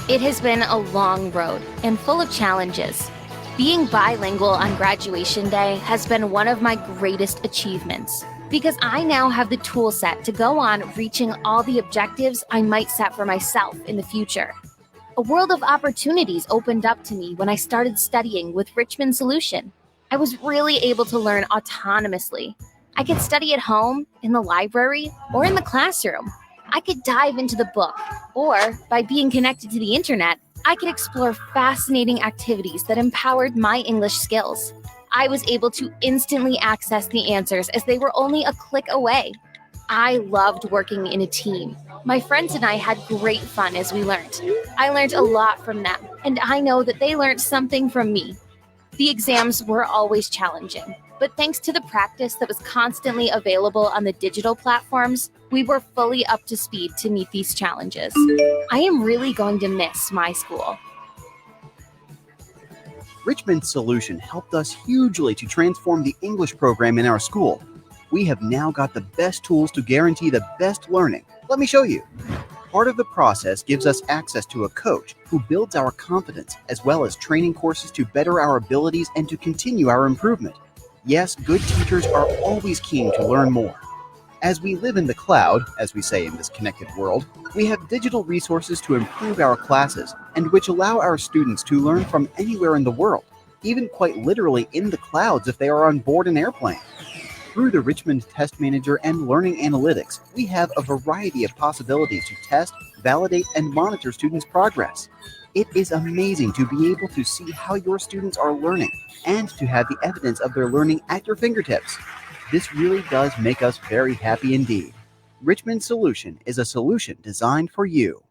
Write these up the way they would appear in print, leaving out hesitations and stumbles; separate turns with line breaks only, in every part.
It has been a long road and full of challenges. Being bilingual on graduation day has been one of my greatest achievements because I now have the tool set to go on reaching all the objectives I might set for myself in the future. A world of opportunities opened up to me when I started studying with Richmond Solution. I was really able to learn autonomously. I could study at home, in the library, or in the classroom. I could dive into the book, or by being connected to the internet, I could explore fascinating activities that empowered my English skills. I was able to instantly access the answers as they were only a click away. I loved working in a team. My friends and I had great fun as we learned. I learned a lot from them, and I know that they learned something from me. The exams were always challenging, but thanks to the practice that was constantly available on the digital platforms, we were fully up to speed to meet these challenges. I am really going to miss my school.
Richmond Solution helped us hugely to transform the English program in our school. We have now got the best tools to guarantee the best learning. Let me show you. Part of the process gives us access to a coach who builds our confidence, as well as training courses to better our abilities and to continue our improvement. Yes, good teachers are always keen to learn more. As we live in the cloud, as we say in this connected world, we have digital resources to improve our classes and which allow our students to learn from anywhere in the world, even quite literally in the clouds if they are on board an airplane. Through the Richmond Test Manager and Learning Analytics, we have a variety of possibilities to test, validate, and monitor students' progress. It is amazing to be able to see how your students are learning and to have the evidence of their learning at your fingertips. This really does make us very happy indeed. Richmond Solution is a solution designed for you.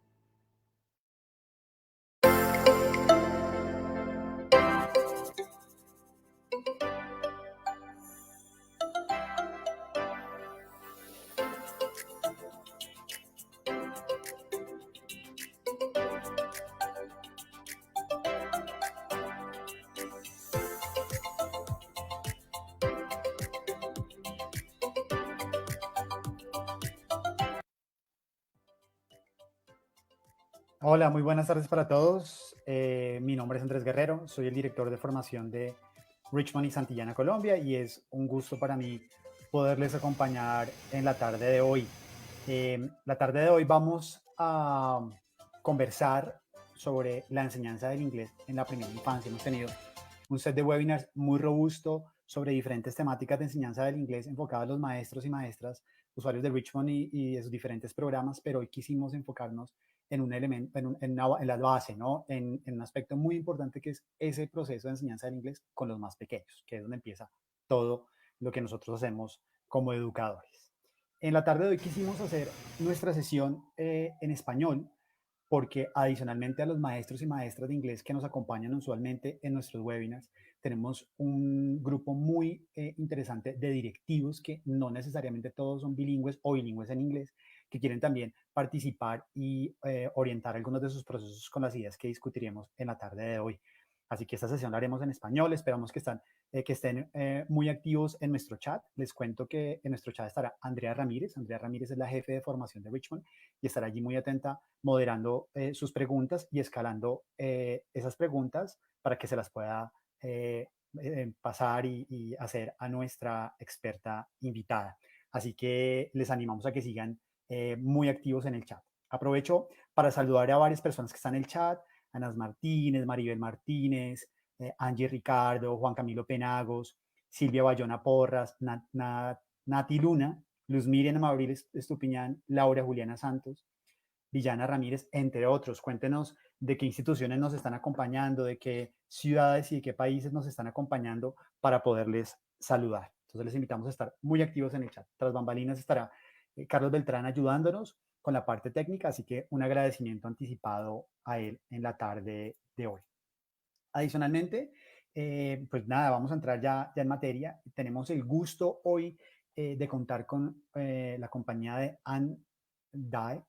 Hola, muy buenas tardes para todos. Mi nombre es Andrés Guerrero, soy el director de formación de Richmond y Santillana, Colombia, y es un gusto para mí poderles acompañar en la tarde de hoy. La tarde de hoy vamos a conversar sobre la enseñanza del inglés en la primera infancia. Hemos tenido un set de webinars muy robusto sobre diferentes temáticas de enseñanza del inglés enfocadas a los maestros y maestras, usuarios de Richmond y de sus diferentes programas, pero hoy quisimos enfocarnos en un elemento, en la base, ¿no? En un aspecto muy importante que es ese proceso de enseñanza del inglés con los más pequeños, que es donde empieza todo lo que nosotros hacemos como educadores. En la tarde de hoy quisimos hacer nuestra sesión en español, porque adicionalmente a los maestros y maestras de inglés que nos acompañan usualmente en nuestros webinars, tenemos un grupo muy interesante de directivos que no necesariamente todos son bilingües o bilingües en inglés, que quieren también participar y orientar algunos de sus procesos con las ideas que discutiremos en la tarde de hoy. Así que esta sesión la haremos en español. Esperamos que estén muy activos en nuestro chat. Les cuento que en nuestro chat estará Andrea Ramírez. Andrea Ramírez es la jefe de formación de Richmond y estará allí muy atenta moderando sus preguntas y escalando esas preguntas para que se las pueda pasar y hacer a nuestra experta invitada. Así que les animamos a que sigan muy activos en el chat. Aprovecho para saludar a varias personas que están en el chat: Anas Martínez, Maribel Martínez, Angie Ricardo, Juan Camilo Penagos, Silvia Bayona Porras, Nati Luna, Luz Miriam Mabril Estupiñán, Laura Juliana Santos, Villana Ramírez, entre otros. Cuéntenos de qué instituciones nos están acompañando, de qué ciudades y de qué países nos están acompañando para poderles saludar. Entonces les invitamos a estar muy activos en el chat. Tras bambalinas estará Carlos Beltrán ayudándonos con la parte técnica, así que un agradecimiento anticipado a él en la tarde de hoy. Adicionalmente, pues nada, vamos a entrar ya en materia. Tenemos el gusto hoy de contar con la compañía de Anne Dae.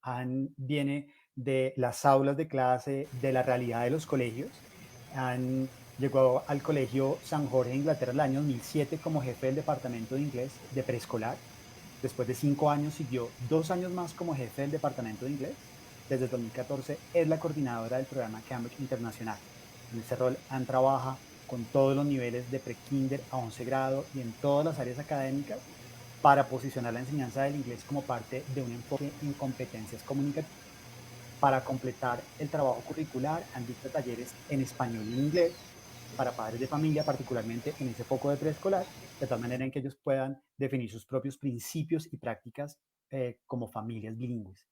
Anne viene de las aulas de clase, de la realidad de los colegios. Anne llegó al Colegio San Jorge de Inglaterra en el año 2007 como jefe del departamento de inglés de preescolar. Después de 5 años siguió 2 años más como jefe del departamento de inglés. desde el 2014 es la coordinadora del programa Cambridge Internacional. En ese rol trabaja con todos los niveles de pre-kinder a 11 grado y en todas las áreas académicas para posicionar la enseñanza del inglés como parte de un enfoque en competencias comunicativas. Para completar el trabajo curricular, han dictado talleres en español y en inglés para padres de familia, particularmente en ese foco de preescolar, de tal manera en que ellos puedan definir sus propios principios y prácticas como familias bilingües.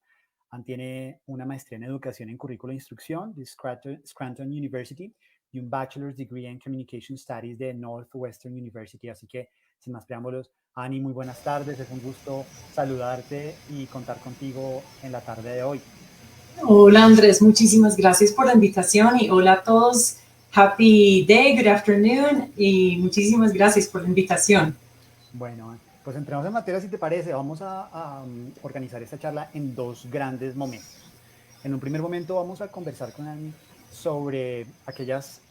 Anne tiene una maestría en educación en currículo e instrucción de Scranton University y un Bachelor's Degree en Communication Studies de Northwestern University. Así que, sin más preámbulos, Annie, muy buenas tardes. Es un gusto saludarte y contar contigo en la tarde de hoy.
Hola Andrés, muchísimas gracias por la invitación y hola a todos. Happy day, good afternoon y muchísimas gracias por la invitación.
Bueno, pues entremos en materia, si te parece. Vamos a organizar esta charla en dos grandes momentos. En un primer momento vamos a conversar con Annie sobre aquellas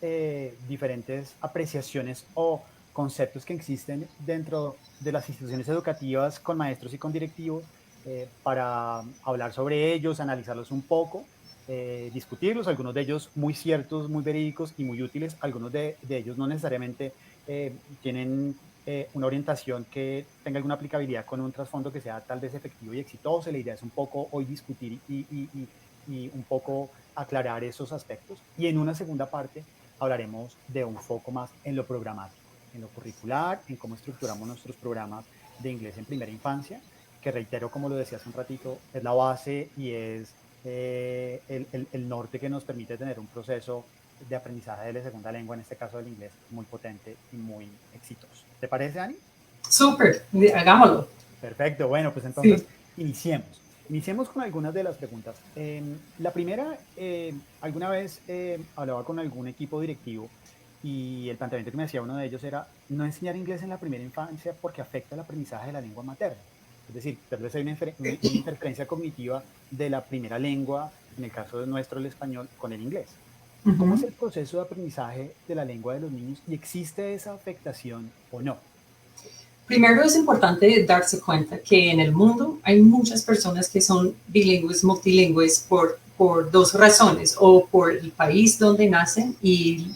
diferentes apreciaciones o conceptos que existen dentro de las instituciones educativas con maestros y con directivos para hablar sobre ellos, analizarlos un poco, discutirlos, algunos de ellos muy ciertos, muy verídicos y muy útiles, algunos de ellos no necesariamente tienen una orientación que tenga alguna aplicabilidad con un trasfondo que sea tal vez efectivo y exitoso. La idea es un poco hoy discutir y un poco aclarar esos aspectos. Y en una segunda parte hablaremos de un foco más en lo programático, en lo curricular, en cómo estructuramos nuestros programas de inglés en primera infancia, que reitero, como lo decía hace un ratito, es la base y es el norte que nos permite tener un proceso de aprendizaje de la segunda lengua, en este caso del inglés, muy potente y muy exitoso. ¿Te parece, Ani?
Súper, hagámoslo.
Perfecto, bueno, pues entonces sí. Iniciemos con algunas de las preguntas. La primera, alguna vez hablaba con algún equipo directivo y el planteamiento que me hacía uno de ellos era no enseñar inglés en la primera infancia porque afecta el aprendizaje de la lengua materna. Es decir, tal vez hay una interferencia cognitiva de la primera lengua, en el caso de nuestro, el español, con el inglés. ¿Cómo es el proceso de aprendizaje de la lengua de los niños y existe esa afectación o no?
Primero es importante darse cuenta que en el mundo hay muchas personas que son bilingües, multilingües por dos razones, o por el país donde nacen y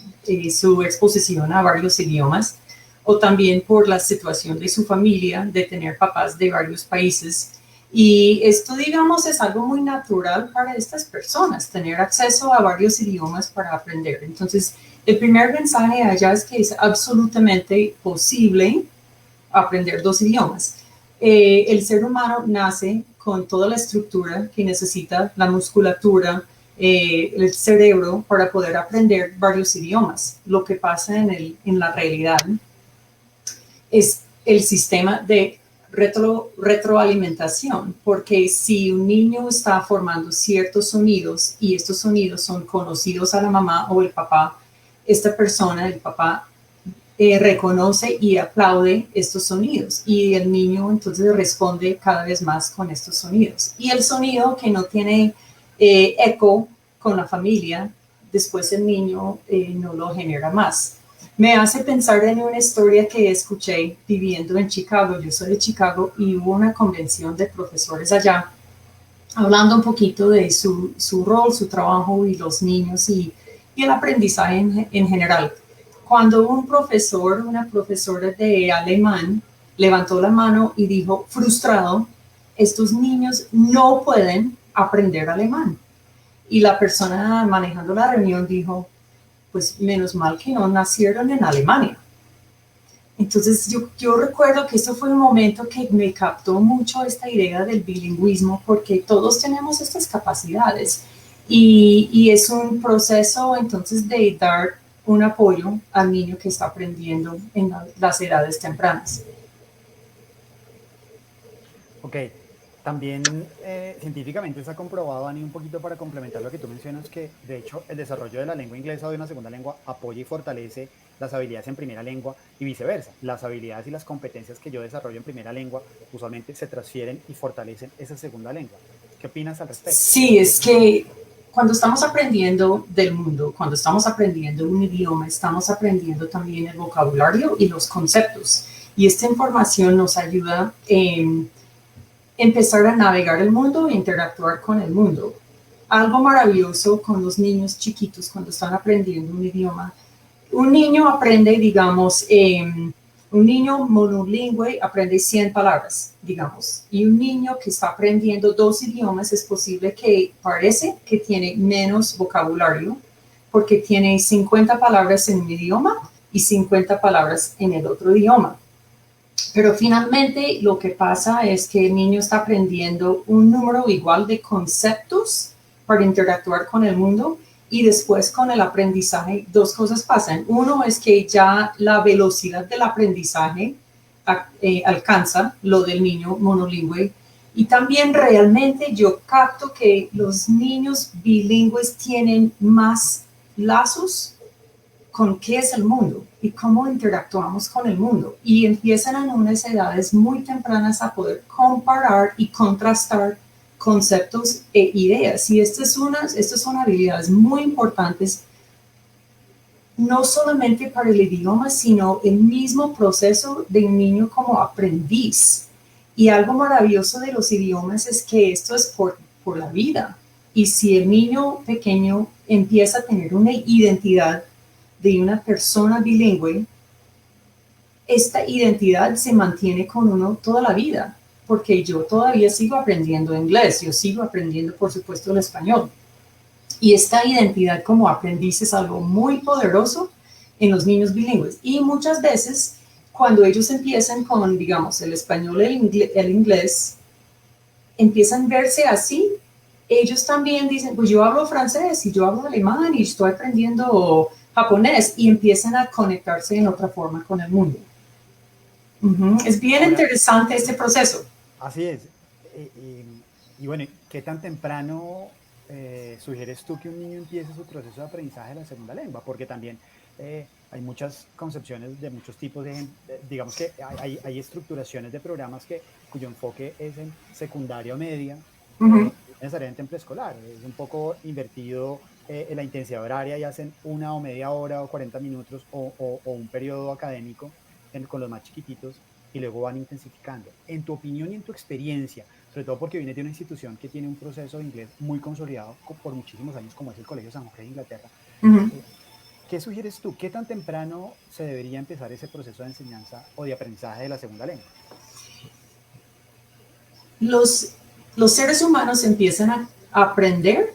su exposición a varios idiomas, o también por la situación de su familia, de tener papás de varios países. Y esto, digamos, es algo muy natural para estas personas, tener acceso a varios idiomas para aprender. Entonces, el primer mensaje allá es que es absolutamente posible aprender dos idiomas. El ser humano nace con toda la estructura que necesita, la musculatura, el cerebro para poder aprender varios idiomas. Lo que pasa en la realidad es el sistema de retroalimentación, porque si un niño está formando ciertos sonidos y estos sonidos son conocidos a la mamá o el papá, esta persona, el papá, reconoce y aplaude estos sonidos y el niño entonces responde cada vez más con estos sonidos. Y el sonido que no tiene eco con la familia, después el niño no lo genera más. Me hace pensar en una historia que escuché viviendo en Chicago. Yo soy de Chicago y hubo una convención de profesores allá hablando un poquito de su rol, su trabajo y los niños y el aprendizaje en general. Cuando un profesor, una profesora de alemán levantó la mano y dijo, frustrado, estos niños no pueden aprender alemán. Y la persona manejando la reunión dijo, pues menos mal que no nacieron en Alemania. Entonces yo recuerdo que eso fue un momento que me captó mucho esta idea del bilingüismo, porque todos tenemos estas capacidades y es un proceso entonces de dar un apoyo al niño que está aprendiendo en las edades tempranas.
Ok, también científicamente está comprobado, Ani, un poquito para complementar lo que tú mencionas, que de hecho el desarrollo de la lengua inglesa o de una segunda lengua apoya y fortalece las habilidades en primera lengua y viceversa. Las habilidades y las competencias que yo desarrollo en primera lengua usualmente se transfieren y fortalecen esa segunda lengua. ¿Qué opinas al respecto?
Sí, es que cuando estamos aprendiendo del mundo, cuando estamos aprendiendo un idioma, estamos aprendiendo también el vocabulario y los conceptos. Y esta información nos ayuda en empezar a navegar el mundo e interactuar con el mundo. algo maravilloso con los niños chiquitos cuando están aprendiendo un idioma. Un niño aprende, digamos, un niño monolingüe aprende 100 palabras, digamos, y un niño que está aprendiendo 2 idiomas es posible que parece que tiene menos vocabulario porque tiene 50 palabras en un idioma y 50 palabras en el otro idioma. Pero finalmente lo que pasa es que el niño está aprendiendo un número igual de conceptos para interactuar con el mundo y después con el aprendizaje 2 cosas pasan. Uno es que ya la velocidad del aprendizaje alcanza lo del niño monolingüe y también realmente yo capto que los niños bilingües tienen más lazos con qué es el mundo y cómo interactuamos con el mundo y empiezan en unas edades muy tempranas a poder comparar y contrastar conceptos e ideas y estas son habilidades muy importantes no solamente para el idioma sino el mismo proceso de un niño como aprendiz y algo maravilloso de los idiomas es que esto es por la vida y si el niño pequeño empieza a tener una identidad de una persona bilingüe, esta identidad se mantiene con uno toda la vida, porque yo todavía sigo aprendiendo inglés, yo sigo aprendiendo, por supuesto, el español. Y esta identidad como aprendiz es algo muy poderoso en los niños bilingües. Y muchas veces, cuando ellos empiezan con, digamos, el español, el inglés, empiezan a verse así, ellos también dicen, pues yo hablo francés y yo hablo alemán y estoy aprendiendo japonés y empiezan a conectarse en otra forma con el mundo. Es bien interesante este proceso.
Así es. Y bueno, ¿qué tan temprano sugieres tú que un niño empiece su proceso de aprendizaje de la segunda lengua? Porque también hay muchas concepciones de muchos tipos digamos que hay estructuraciones de programas cuyo enfoque es en secundaria o media, no necesariamente en preescolar, es un poco invertido en la intensidad horaria y hacen 1 o media hora o 40 minutos o un periodo académico con los más chiquititos y luego van intensificando. En tu opinión y en tu experiencia, sobre todo porque vienes de una institución que tiene un proceso de inglés muy consolidado por muchísimos años, como es el Colegio San Jorge de Inglaterra, ¿qué sugieres tú? ¿Qué tan temprano se debería empezar ese proceso de enseñanza o de aprendizaje de la segunda lengua?
Los seres humanos empiezan a aprender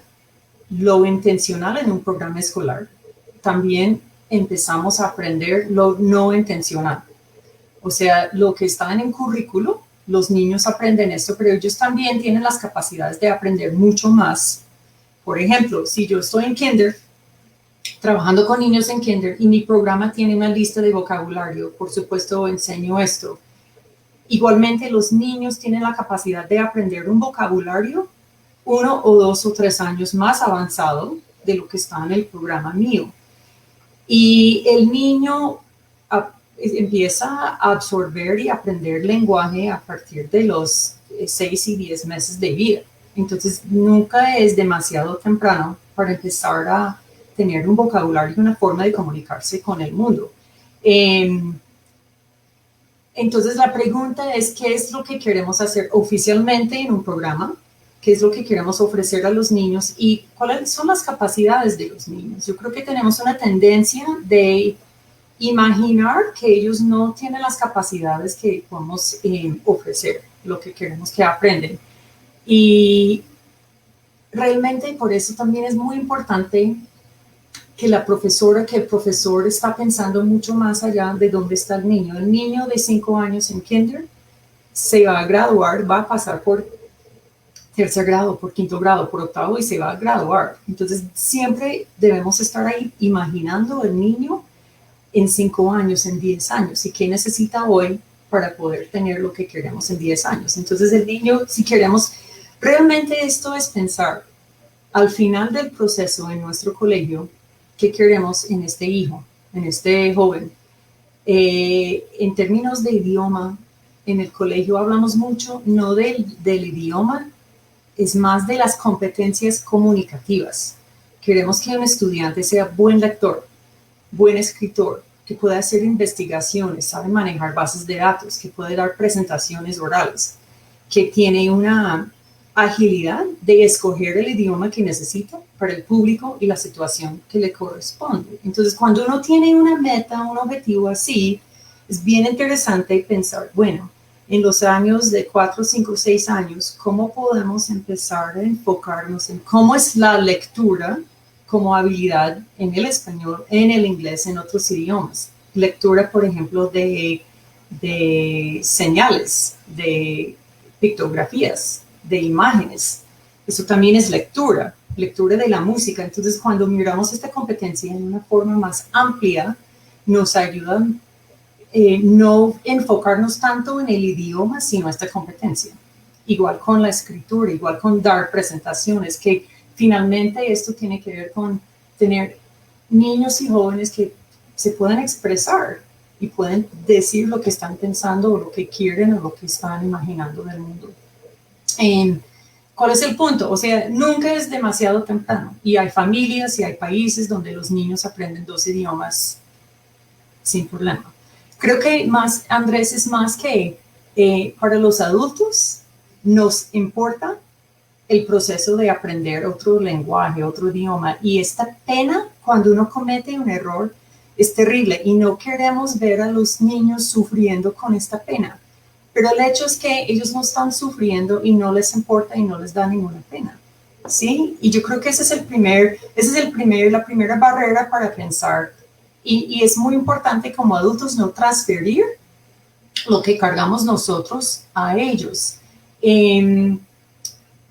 lo intencional en un programa escolar. También empezamos a aprender lo no intencional. O sea, lo que está en el currículo, los niños aprenden esto, pero ellos también tienen las capacidades de aprender mucho más. Por ejemplo, si yo estoy en kinder, trabajando con niños en kinder y mi programa tiene una lista de vocabulario, por supuesto enseño esto. Igualmente los niños tienen la capacidad de aprender un vocabulario 1 o 2 o 3 años más avanzado de lo que está en el programa mío. Y el niño empieza a absorber y aprender lenguaje a partir de los 6 y 10 meses de vida. Entonces nunca es demasiado temprano para empezar a tener un vocabulario y una forma de comunicarse con el mundo. Entonces la pregunta es, ¿qué es lo que queremos hacer oficialmente en un programa? ¿Qué es lo que queremos ofrecer a los niños? ¿Y cuáles son las capacidades de los niños? Yo creo que tenemos una tendencia de imaginar que ellos no tienen las capacidades que podemos ofrecer, lo que queremos que aprenden. Y realmente por eso también es muy importante que el profesor está pensando mucho más allá de dónde está el niño. El niño de 5 años en kinder se va a graduar, va a pasar por tercer grado, por quinto grado, por octavo y se va a graduar. Entonces siempre debemos estar ahí imaginando el niño en 5 años, en 10 años y qué necesita hoy para poder tener lo que queremos en 10 años. Entonces el niño, si queremos, realmente esto es pensar al final del proceso en nuestro colegio, ¿qué queremos en este hijo, en este joven? En términos de idioma, en el colegio hablamos mucho, no del idioma, es más de las competencias comunicativas. Queremos que un estudiante sea buen lector, buen escritor, que pueda hacer investigaciones, sabe manejar bases de datos, que puede dar presentaciones orales, que tiene una agilidad de escoger el idioma que necesita para el público y la situación que le corresponde. Entonces, cuando uno tiene una meta, un objetivo así, es bien interesante pensar, bueno, en los años de 4, 5, 6 años, ¿cómo podemos empezar a enfocarnos en cómo es la lectura como habilidad en el español, en el inglés, en otros idiomas? Lectura, por ejemplo, de señales, de pictografías, de imágenes. Eso también es lectura, lectura de la música. Entonces, cuando miramos esta competencia en una forma más amplia, nos ayuda no enfocarnos tanto en el idioma, sino esta competencia. Igual con la escritura, igual con dar presentaciones, que finalmente esto tiene que ver con tener niños y jóvenes que se puedan expresar y pueden decir lo que están pensando o lo que quieren o lo que están imaginando del mundo. ¿Cuál es el punto? O sea, nunca es demasiado temprano y hay familias y hay países donde los niños aprenden 2 idiomas sin problema. Creo que más, Andrés, es más que para los adultos nos importa el proceso de aprender otro lenguaje, otro idioma, y esta pena cuando uno comete un error es terrible y no queremos ver a los niños sufriendo con esta pena. Pero el hecho es que ellos no están sufriendo y no les importa y no les da ninguna pena, ¿sí? Y yo creo que esa es la primera barrera para pensar. Y es muy importante como adultos no transferir lo que cargamos nosotros a ellos.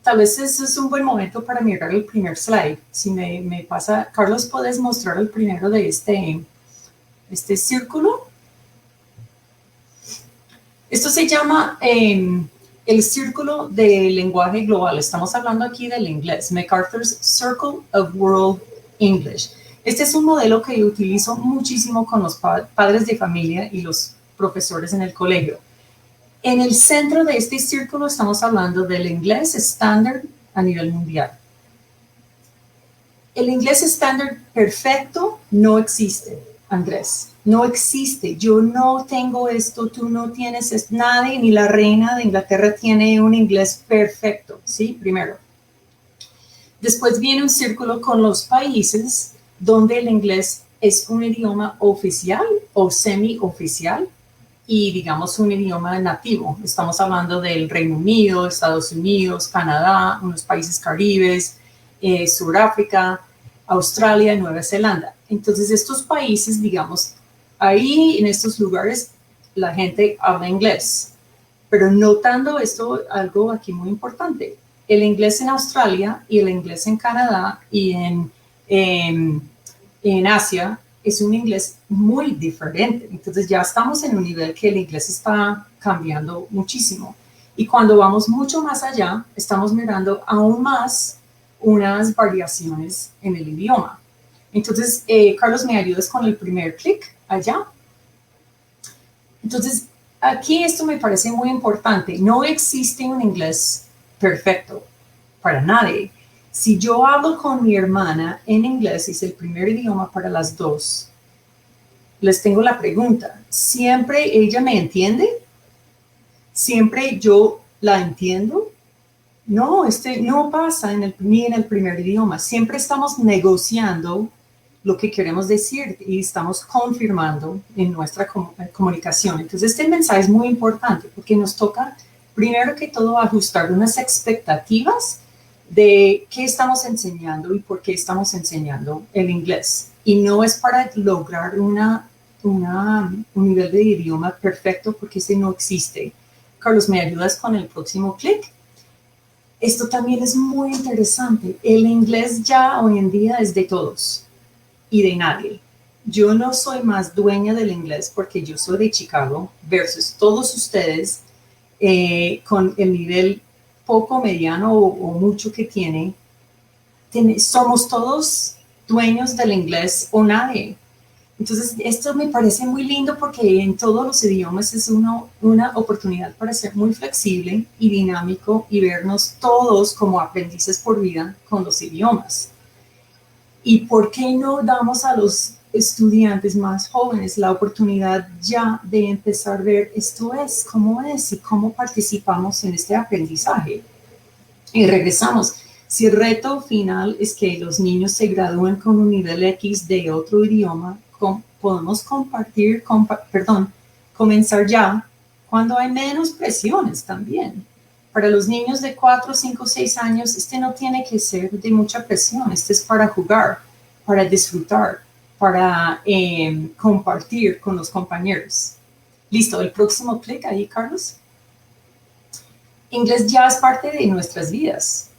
Tal vez ese es un buen momento para mirar el primer slide. Si me pasa, Carlos, ¿puedes mostrar el primero de este círculo? Esto se llama el círculo del lenguaje global. Estamos hablando aquí del inglés, MacArthur's Circle of World English. Este es un modelo que yo utilizo muchísimo con los padres de familia y los profesores en el colegio. En el centro de este círculo estamos hablando del inglés estándar a nivel mundial. El inglés estándar perfecto no existe, Andrés. No existe. Yo no tengo esto, tú no tienes esto. Nadie, ni la reina de Inglaterra tiene un inglés perfecto, ¿sí? Primero. Después viene un círculo con los países donde el inglés es un idioma oficial o semioficial y digamos un idioma nativo. Estamos hablando del Reino Unido, Estados Unidos, Canadá, unos países caribes, Sudáfrica, Australia, Nueva Zelanda. Entonces estos países, digamos, ahí en estos lugares la gente habla inglés. Pero notando esto, algo aquí muy importante, el inglés en Australia y el inglés en Canadá y en Asia es un inglés muy diferente. Entonces ya estamos en un nivel que el inglés está cambiando muchísimo. Y cuando vamos mucho más allá, estamos mirando aún más unas variaciones en el idioma. Entonces, Carlos, ¿me ayudas con el primer clic allá? Entonces, aquí esto me parece muy importante. No existe un inglés perfecto para nadie. Si yo hablo con mi hermana en inglés, es el primer idioma para las dos, les tengo la pregunta, ¿siempre ella me entiende? ¿Siempre yo la entiendo? No, no pasa ni en el primer idioma. Siempre estamos negociando lo que queremos decir y estamos confirmando en nuestra comunicación. Entonces, este mensaje es muy importante porque nos toca, primero que todo, ajustar unas expectativas de qué estamos enseñando y por qué estamos enseñando el inglés. Y no es para lograr un nivel de idioma perfecto porque ese no existe. Carlos, ¿me ayudas con el próximo clic? Esto también es muy interesante. El inglés ya hoy en día es de todos y de nadie. Yo no soy más dueña del inglés porque yo soy de Chicago versus todos ustedes con el nivel poco, mediano o mucho que somos todos dueños del inglés o nadie. Entonces, esto me parece muy lindo porque en todos los idiomas es una oportunidad para ser muy flexible y dinámico y vernos todos como aprendices por vida con los idiomas. ¿Y por qué no damos a los estudiantes más jóvenes la oportunidad ya de empezar a ver esto es, cómo es y cómo participamos en este aprendizaje? Y regresamos. Si el reto final es que los niños se gradúen con un nivel X de otro idioma, podemos comenzar ya cuando hay menos presiones también. Para los niños de 4, 5, 6 años, este no tiene que ser de mucha presión. Este es para jugar, para disfrutar, para compartir con los compañeros. Listo, el próximo clic ahí, Carlos. Inglés ya es parte de nuestras vidas.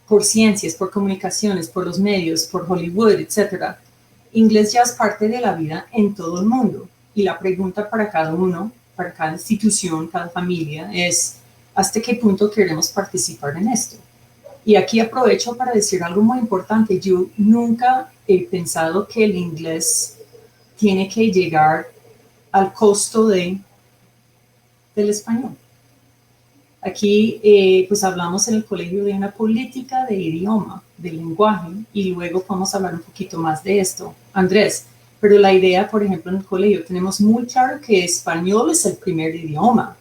Por ciencias, por comunicaciones, por los medios, por Hollywood, etc. Inglés ya es parte de la vida en todo el mundo. Y la pregunta para cada uno, para cada institución, cada familia, es ¿hasta qué punto queremos participar en esto? Y aquí aprovecho para decir algo muy importante. Yo nunca he pensado que el inglés tiene que llegar al costo del español. Aquí pues hablamos en el colegio de una política de idioma, de lenguaje, y luego vamos a hablar un poquito más de esto, Andrés. Pero la idea, por ejemplo, en el colegio tenemos muy claro que español es el primer idioma,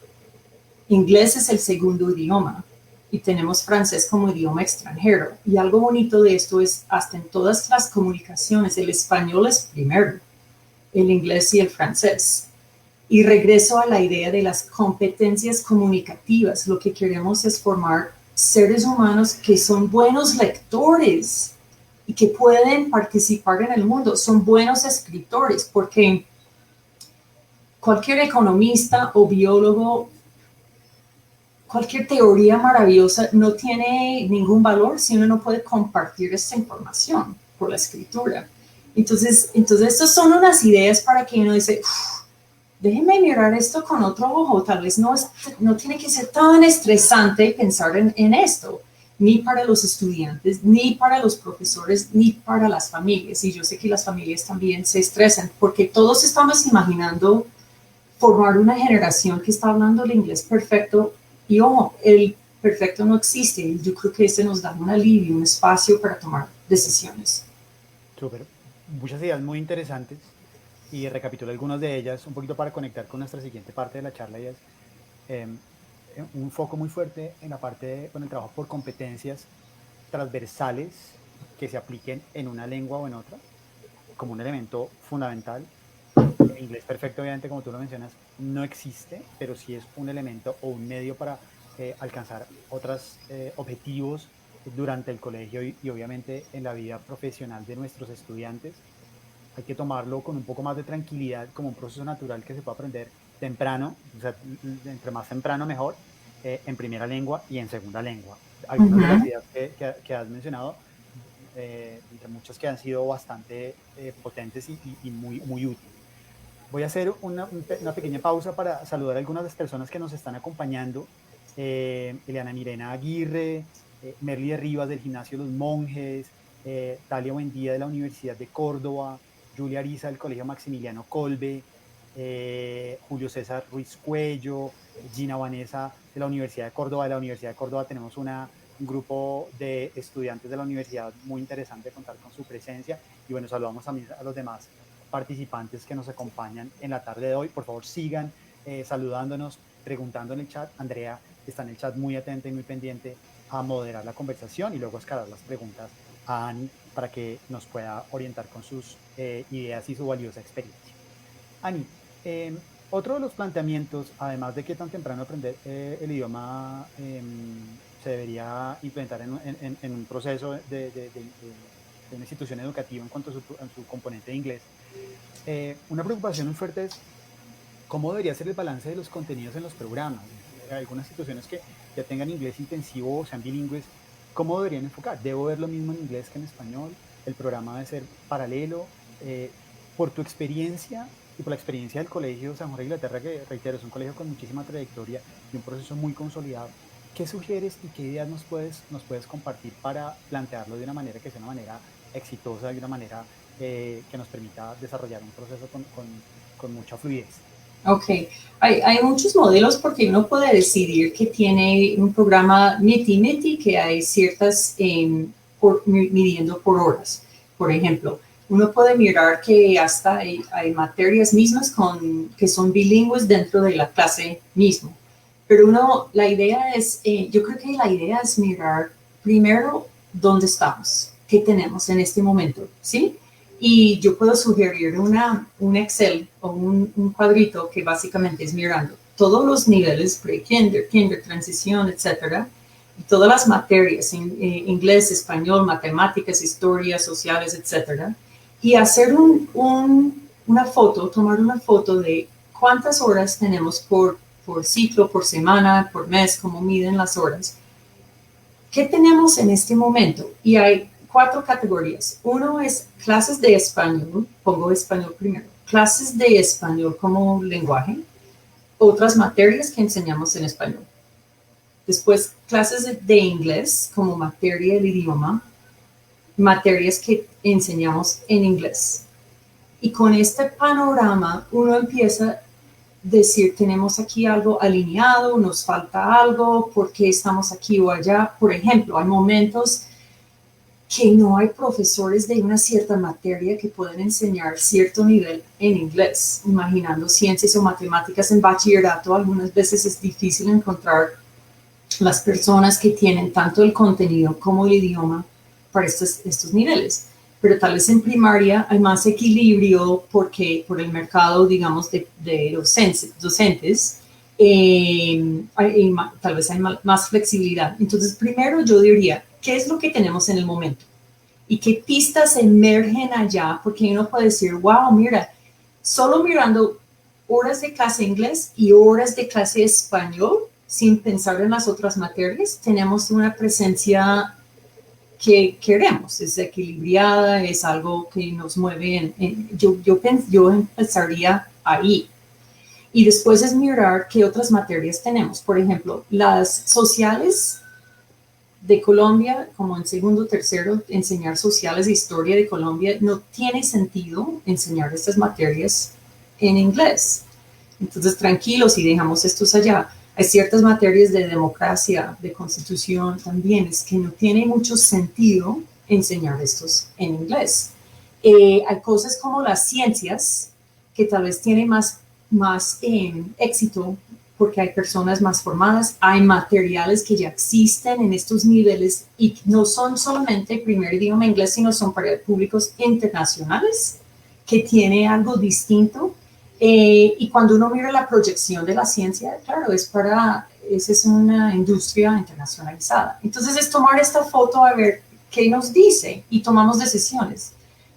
inglés es el segundo idioma, y tenemos francés como idioma extranjero. Y algo bonito de esto es, hasta en todas las comunicaciones, el español es primero, el inglés y el francés. Y regreso a la idea de las competencias comunicativas. Lo que queremos es formar seres humanos que son buenos lectores y que pueden participar en el mundo. Son buenos escritores, porque cualquier economista o biólogo, cualquier teoría maravillosa no tiene ningún valor si uno no puede compartir esta información por la escritura. Entonces estas son unas ideas para que uno dice, déjenme mirar esto con otro ojo. Tal vez no tiene que ser tan estresante pensar en esto, ni para los estudiantes, ni para los profesores, ni para las familias. Y yo sé que las familias también se estresan, porque todos estamos imaginando formar una generación que está hablando el inglés perfecto. Y ojo, el perfecto no existe. Yo creo que nos da un alivio, un espacio para tomar decisiones.
Súper. Muchas ideas muy interesantes. Y recapitulo algunas de ellas un poquito para conectar con nuestra siguiente parte de la charla, y es un foco muy fuerte en la parte con el trabajo por competencias transversales que se apliquen en una lengua o en otra como un elemento fundamental. El inglés perfecto, obviamente, como tú lo mencionas, no existe, pero sí es un elemento o un medio para alcanzar otros objetivos durante el colegio y obviamente en la vida profesional de nuestros estudiantes. Hay que tomarlo con un poco más de tranquilidad, como un proceso natural que se puede aprender temprano, o sea, entre más temprano mejor, en primera lengua y en segunda lengua. Algunas de las ideas que has mencionado, entre muchas que han sido bastante potentes y muy, muy útiles. Voy a hacer una pequeña pausa para saludar a algunas de las personas que nos están acompañando. Eliana Mirena Aguirre, Merly de Rivas del Gimnasio Los Monjes, Talia Buendía de la Universidad de Córdoba, Julia Ariza del Colegio Maximiliano Kolbe, Julio César Ruiz Cuello, Gina Vanessa de la Universidad de Córdoba. De la Universidad de Córdoba tenemos un grupo de estudiantes de la universidad muy interesante de contar con su presencia. Y bueno, saludamos también a los demás participantes que nos acompañan en la tarde de hoy. Por favor, sigan saludándonos, preguntando en el chat. Andrea está en el chat muy atenta y muy pendiente a moderar la conversación y luego escalar las preguntas a Ani para que nos pueda orientar con sus ideas y su valiosa experiencia. Ani, otro de los planteamientos, además de que tan temprano aprender el idioma se debería implementar en un proceso de una institución educativa en cuanto a su componente de inglés, una preocupación muy fuerte es cómo debería ser el balance de los contenidos en los programas. Hay algunas instituciones que ya tengan inglés intensivo o sean bilingües, ¿cómo deberían enfocar? ¿Debo ver lo mismo en inglés que en español? ¿El programa debe ser paralelo? Por tu experiencia y por la experiencia del Colegio San Jorge de Inglaterra, que reitero, es un colegio con muchísima trayectoria y un proceso muy consolidado, ¿qué sugieres y qué ideas nos puedes compartir para plantearlo de una manera que sea una manera exitosa, de una manera que nos permita desarrollar un proceso con mucha fluidez?
Ok, hay muchos modelos porque uno puede decidir que tiene un programa MITI, que hay ciertas, midiendo por horas. Por ejemplo, uno puede mirar que hasta hay materias mismas que son bilingües dentro de la clase mismo. Pero la idea es, yo creo que la idea es mirar primero dónde estamos, qué tenemos en este momento, ¿sí? Y yo puedo sugerir un Excel o un cuadrito que básicamente es mirando todos los niveles, pre-kinder, kinder, transición, etcétera, y todas las materias, inglés, español, matemáticas, historia, sociales, etcétera, y hacer una foto, tomar una foto de cuántas horas tenemos por ciclo, por semana, por mes, cómo miden las horas. ¿Qué tenemos en este momento? Y hay 4 categorías. Uno es clases de español, pongo español primero, clases de español como lenguaje, otras materias que enseñamos en español. Después, clases de inglés como materia del idioma, materias que enseñamos en inglés. Y con este panorama uno empieza a decir, tenemos aquí algo alineado, nos falta algo, ¿por qué estamos aquí o allá? Por ejemplo, hay momentos que no hay profesores de una cierta materia que puedan enseñar cierto nivel en inglés. Imaginando ciencias o matemáticas en bachillerato, algunas veces es difícil encontrar las personas que tienen tanto el contenido como el idioma para estos niveles. Pero tal vez en primaria hay más equilibrio porque por el mercado, digamos, de docentes, tal vez hay más flexibilidad. Entonces, primero yo diría, ¿qué es lo que tenemos en el momento? ¿Y qué pistas emergen allá? Porque uno puede decir, wow, mira, solo mirando horas de clase de inglés y horas de clase de español, sin pensar en las otras materias, tenemos una presencia que queremos, es equilibrada, es algo que nos mueve. Yo empezaría ahí. Y después es mirar qué otras materias tenemos. Por ejemplo, las sociales de Colombia, como en segundo, tercero, enseñar sociales de historia de Colombia, no tiene sentido enseñar estas materias en inglés. Entonces, tranquilos y dejamos estos allá. Hay ciertas materias de democracia, de constitución también, es que no tiene mucho sentido enseñar estos en inglés. Hay cosas como las ciencias, que tal vez tienen más éxito porque hay personas más formadas, hay materiales que ya existen en estos niveles y no son solamente primer idioma inglés, sino son para públicos internacionales, que tiene algo distinto. Y cuando uno mira la proyección de la ciencia, claro, esa es una industria internacionalizada. Entonces es tomar esta foto a ver qué nos dice y tomamos decisiones.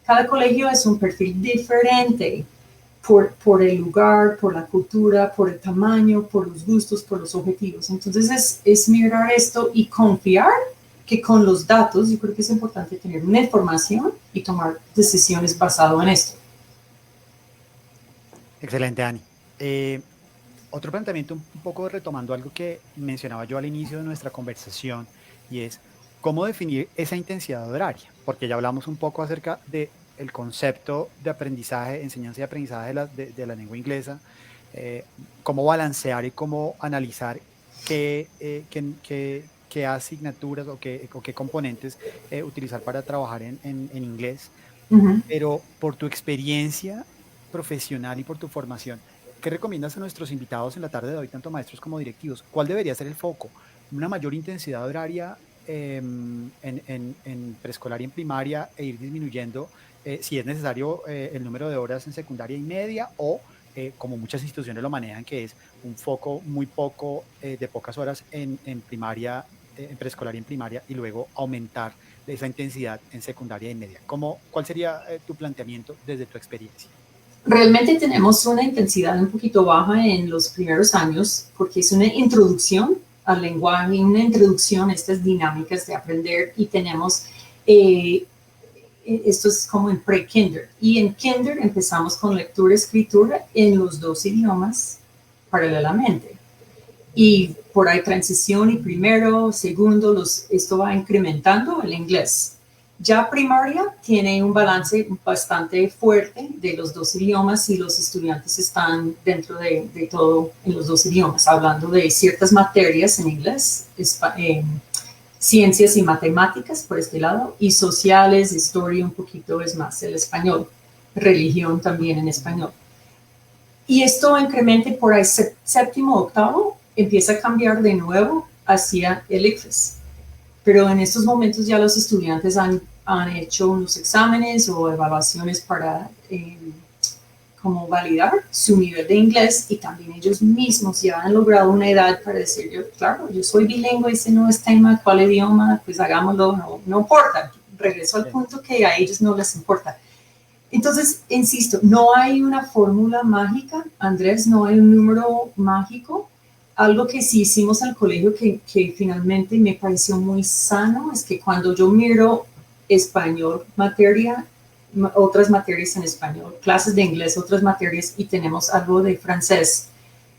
Cada colegio es un perfil diferente por el lugar, por la cultura, por el tamaño, por los gustos, por los objetivos. Entonces es mirar esto y confiar que con los datos, yo creo que es importante tener una información y tomar decisiones basado en esto.
Excelente, Ani. Otro planteamiento un poco retomando algo que mencionaba yo al inicio de nuestra conversación, y es cómo definir esa intensidad horaria, porque ya hablamos un poco acerca del concepto de aprendizaje, enseñanza y aprendizaje de la lengua inglesa, cómo balancear y cómo analizar qué asignaturas o qué componentes utilizar para trabajar en inglés.
Uh-huh.
Pero por tu experiencia profesional y por tu formación, ¿qué recomiendas a nuestros invitados en la tarde de hoy, tanto maestros como directivos? ¿Cuál debería ser el foco? ¿Una mayor intensidad horaria en preescolar y en primaria e ir disminuyendo, si es necesario, el número de horas en secundaria y media, o como muchas instituciones lo manejan, que es un foco muy poco, de pocas horas en primaria, en preescolar y en primaria, y luego aumentar esa intensidad en secundaria y media? ¿Cuál sería tu planteamiento desde tu experiencia?
Realmente tenemos una intensidad un poquito baja en los primeros años porque es una introducción al lenguaje, una introducción a estas dinámicas de aprender, y tenemos, esto es como en pre-kinder, y en kinder empezamos con lectura y escritura en los 2 idiomas paralelamente. Y por ahí transición y primero, segundo, esto va incrementando el inglés. Ya primaria tiene un balance bastante fuerte de los 2 idiomas y los estudiantes están dentro de todo en los 2 idiomas, hablando de ciertas materias en inglés, ciencias y matemáticas por este lado, y sociales, historia un poquito es más el español, religión también en español. Y esto incrementa por ahí séptimo, octavo, empieza a cambiar de nuevo hacia el ICFES. Pero en estos momentos ya los estudiantes han hecho unos exámenes o evaluaciones para como validar su nivel de inglés, y también ellos mismos ya han logrado una edad para decir, claro, yo soy bilingüe, ese no es tema, ¿cuál idioma? Pues hagámoslo, no importa. Regreso al punto que a ellos no les importa. Entonces, insisto, no hay una fórmula mágica, Andrés, no hay un número mágico. Algo que sí hicimos al colegio que finalmente me pareció muy sano es que cuando yo miro español, otras materias en español, clases de inglés, otras materias, y tenemos algo de francés,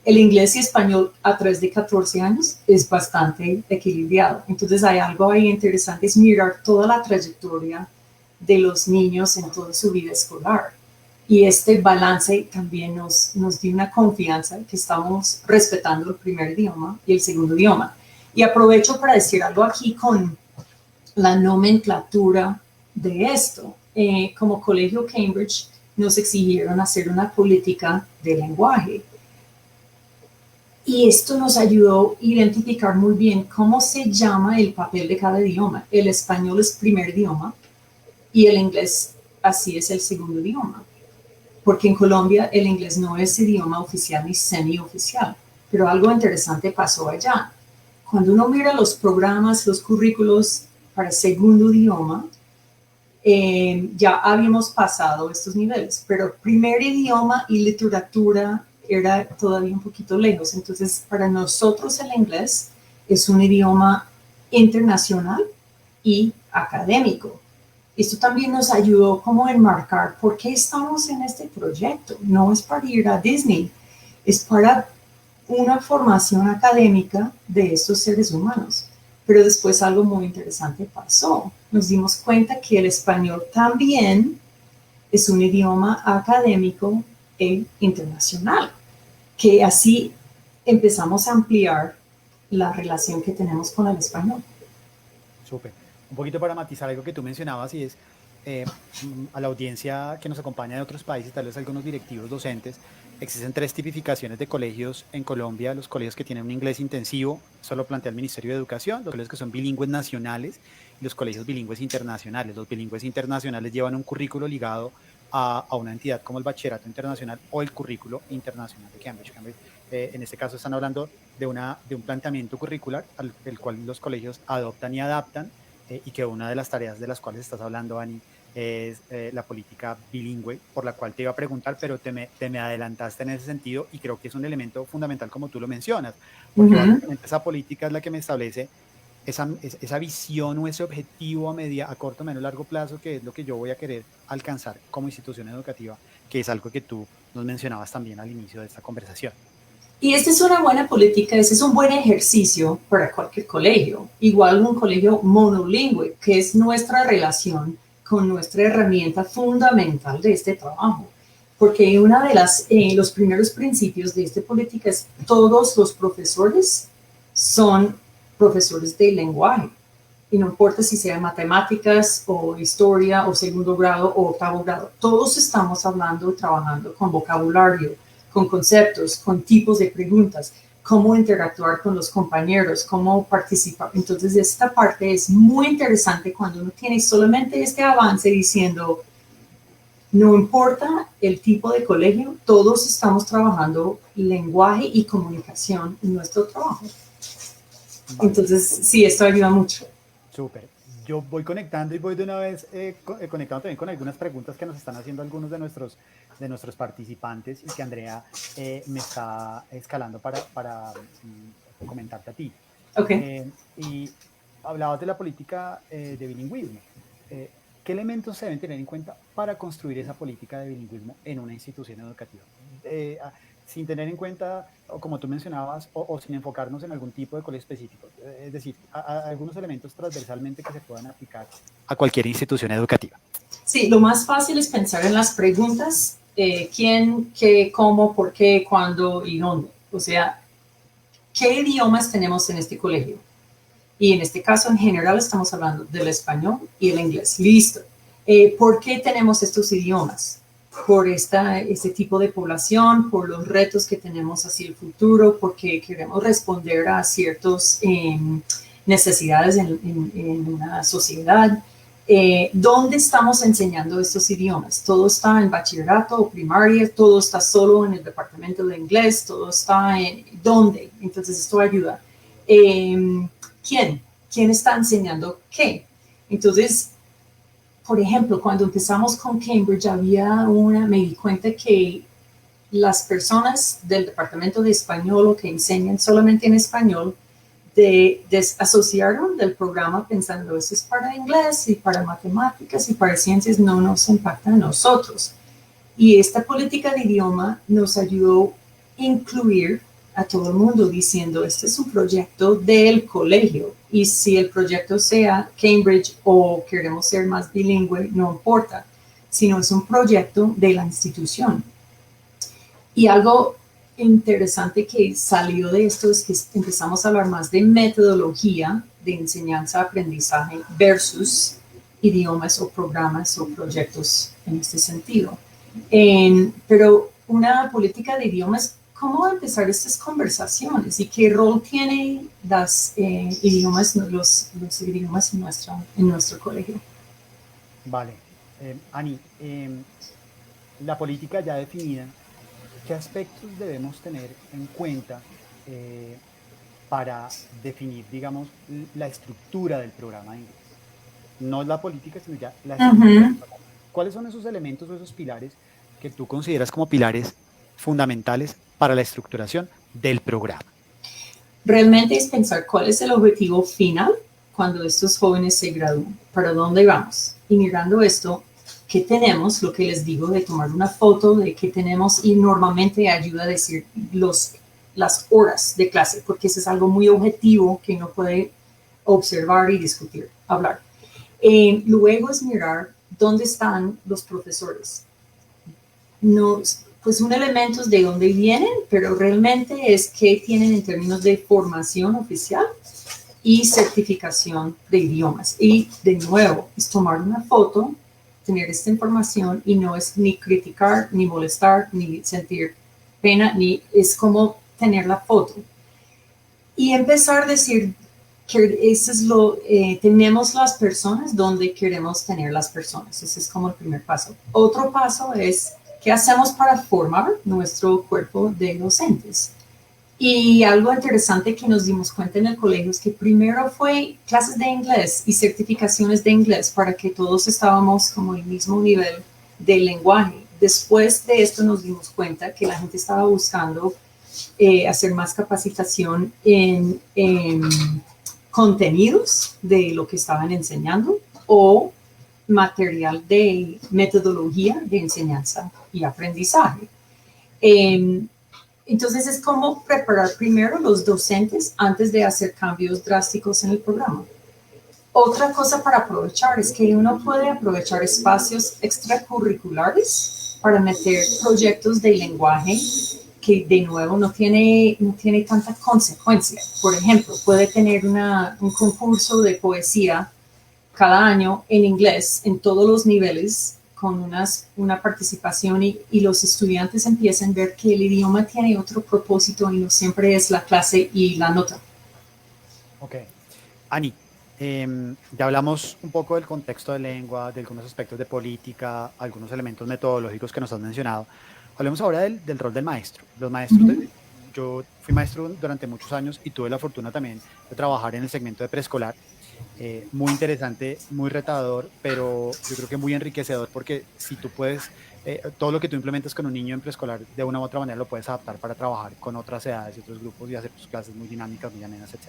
el inglés y español a 3 de 14 años es bastante equilibrado. Entonces hay algo ahí interesante, es mirar toda la trayectoria de los niños en toda su vida escolar. Y este balance también nos dio una confianza que estamos respetando el primer idioma y el segundo idioma. Y aprovecho para decir algo aquí con la nomenclatura de esto. Como Colegio Cambridge nos exigieron hacer una política de lenguaje. Y esto nos ayudó a identificar muy bien cómo se llama el papel de cada idioma. El español es primer idioma y el inglés así es el segundo idioma. Porque en Colombia el inglés no es idioma oficial ni semioficial. Pero algo interesante pasó allá. Cuando uno mira los programas, los currículos para segundo idioma, ya habíamos pasado estos niveles, pero primer idioma y literatura era todavía un poquito lejos. Entonces, para nosotros el inglés es un idioma internacional y académico. Esto también nos ayudó como a enmarcar por qué estamos en este proyecto. No es para ir a Disney, es para una formación académica de estos seres humanos. Pero después algo muy interesante pasó. Nos dimos cuenta que el español también es un idioma académico e internacional, que así empezamos a ampliar la relación que tenemos con el español.
Súper. Un poquito para matizar algo que tú mencionabas, y es a la audiencia que nos acompaña de otros países, tal vez algunos directivos, docentes. Existen 3 tipificaciones de colegios en Colombia: los colegios que tienen un inglés intensivo, solo plantea el Ministerio de Educación; los colegios que son bilingües nacionales y los colegios bilingües internacionales. Los bilingües internacionales llevan un currículo ligado a una entidad como el Bachillerato Internacional o el Currículo Internacional de Cambridge. En este caso están hablando de un planteamiento curricular el cual los colegios adoptan y adaptan, y que una de las tareas de las cuales estás hablando, Ani, es la política bilingüe, por la cual te iba a preguntar, pero te me adelantaste en ese sentido, y creo que es un elemento fundamental como tú lo mencionas, porque básicamente esa política es la que me establece esa visión o ese objetivo a corto, medio, largo plazo, que es lo que yo voy a querer alcanzar como institución educativa, que es algo que tú nos mencionabas también al inicio de esta conversación.
Y esta es una buena política, ese es un buen ejercicio para cualquier colegio, igual un colegio monolingüe, que es nuestra relación con nuestra herramienta fundamental de este trabajo. Porque una de los primeros principios de esta política es todos los profesores son profesores de lenguaje. Y no importa si sea matemáticas o historia o segundo grado o octavo grado, todos estamos hablando, trabajando con vocabulario, con conceptos, con tipos de preguntas, cómo interactuar con los compañeros, cómo participar. Entonces, esta parte es muy interesante cuando uno tiene solamente este avance diciendo, no importa el tipo de colegio, todos estamos trabajando lenguaje y comunicación en nuestro trabajo. Entonces, sí, esto ayuda mucho.
Súper. Yo voy conectando y voy de una vez conectando también con algunas preguntas que nos están haciendo algunos de nuestros participantes, y que Andrea me está escalando para comentarte a ti.
Okay.
Y hablabas de la política de bilingüismo. ¿Qué elementos se deben tener en cuenta para construir esa política de bilingüismo en una institución educativa? Sin tener en cuenta, o como tú mencionabas, o sin enfocarnos en algún tipo de colegio específico. Es decir, algunos elementos transversalmente que se puedan aplicar a cualquier institución educativa.
Sí, lo más fácil es pensar en las preguntas: quién, qué, cómo, por qué, cuándo y dónde. O sea, ¿qué idiomas tenemos en este colegio? Y en este caso, en general, estamos hablando del español y el inglés. Listo. ¿Por qué tenemos estos idiomas? por este tipo de población, por los retos que tenemos hacia el futuro, porque queremos responder a ciertas necesidades en una sociedad. ¿Dónde estamos enseñando estos idiomas? Todo está en bachillerato o primaria, todo está solo en el departamento de inglés, todo está en ¿dónde? Entonces esto ayuda. ¿Quién? ¿Quién está enseñando qué? Entonces, por ejemplo, cuando empezamos con Cambridge me di cuenta que las personas del departamento de español o que enseñan solamente en español desasociaron del programa pensando eso es para inglés y para matemáticas y para ciencias, no nos impacta a nosotros. Y esta política de idioma nos ayudó a incluir a todo el mundo diciendo este es un proyecto del colegio y si el proyecto sea Cambridge o queremos ser más bilingüe, no importa, sino es un proyecto de la institución. Y algo interesante que salió de esto es que empezamos a hablar más de metodología de enseñanza-aprendizaje versus idiomas o programas o proyectos en este sentido. Pero una política de idiomas, ¿cómo empezar estas conversaciones y qué rol tienen los idiomas en nuestro colegio?
Vale. Ani, la política ya definida, ¿qué aspectos debemos tener en cuenta para definir, digamos, la estructura del programa de inglés? No la política, sino ya la estructura. ¿Cuáles son esos elementos o esos pilares que tú consideras como pilares fundamentales para la estructuración del programa?
Realmente es pensar cuál es el objetivo final cuando estos jóvenes se gradúen, para dónde vamos. Y mirando esto, ¿qué tenemos? Lo que les digo de tomar una foto de qué tenemos y normalmente ayuda a decir las horas de clase, porque eso es algo muy objetivo que uno puede observar y discutir, hablar. Luego es mirar dónde están los profesores. No, pues un elemento es de dónde vienen, pero realmente es qué tienen en términos de formación oficial y certificación de idiomas. Y de nuevo, es tomar una foto, tener esta información y no es ni criticar, ni molestar, ni sentir pena, ni es como tener la foto. Y empezar a decir que eso es tenemos las personas donde queremos tener las personas. Ese es como el primer paso. Otro paso es qué hacemos para formar nuestro cuerpo de docentes. Y algo interesante que nos dimos cuenta en el colegio es que primero fue clases de inglés y certificaciones de inglés para que todos estábamos como el mismo nivel de lenguaje. Después de esto nos dimos cuenta que la gente estaba buscando hacer más capacitación en contenidos de lo que estaban enseñando o material de metodología de enseñanza y aprendizaje. Entonces es como preparar primero los docentes antes de hacer cambios drásticos en el programa. Otra cosa para aprovechar es que uno puede aprovechar espacios extracurriculares para meter proyectos de lenguaje que de nuevo no tiene tanta consecuencia. Por ejemplo, puede tener un concurso de poesía cada año en inglés en todos los niveles con una participación y los estudiantes empiezan a ver que el idioma tiene otro propósito y no siempre es la clase y la nota.
Ok. Ani, ya hablamos un poco del contexto de lengua, de algunos aspectos de política, algunos elementos metodológicos que nos has mencionado. Hablemos ahora del rol del maestro. Los maestros, yo fui maestro durante muchos años y tuve la fortuna también de trabajar en el segmento de preescolar. Muy interesante, muy retador, pero yo creo que muy enriquecedor porque si tú puedes, todo lo que tú implementas con un niño en preescolar de una u otra manera lo puedes adaptar para trabajar con otras edades y otros grupos y hacer tus clases muy dinámicas, muy amenas, etc.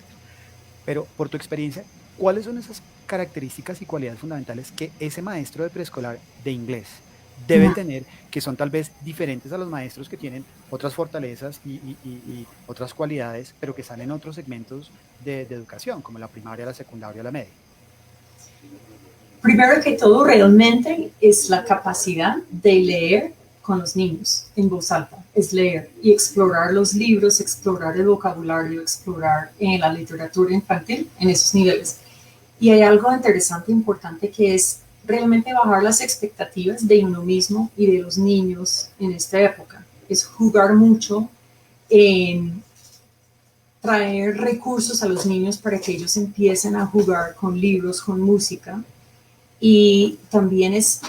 Pero por tu experiencia, ¿cuáles son esas características y cualidades fundamentales que ese maestro de preescolar de inglés debe tener, que son tal vez diferentes a los maestros que tienen otras fortalezas y otras cualidades, pero que están en otros segmentos de educación, como la primaria, la secundaria, la media?
Primero que todo, realmente es la capacidad de leer con los niños en voz alta, es leer y explorar los libros, explorar el vocabulario, explorar la literatura infantil en esos niveles. Y hay algo interesante, importante, que es realmente bajar las expectativas de uno mismo y de los niños en esta época. Es jugar mucho en traer recursos a los niños para que ellos empiecen a jugar con libros, con música. Y también es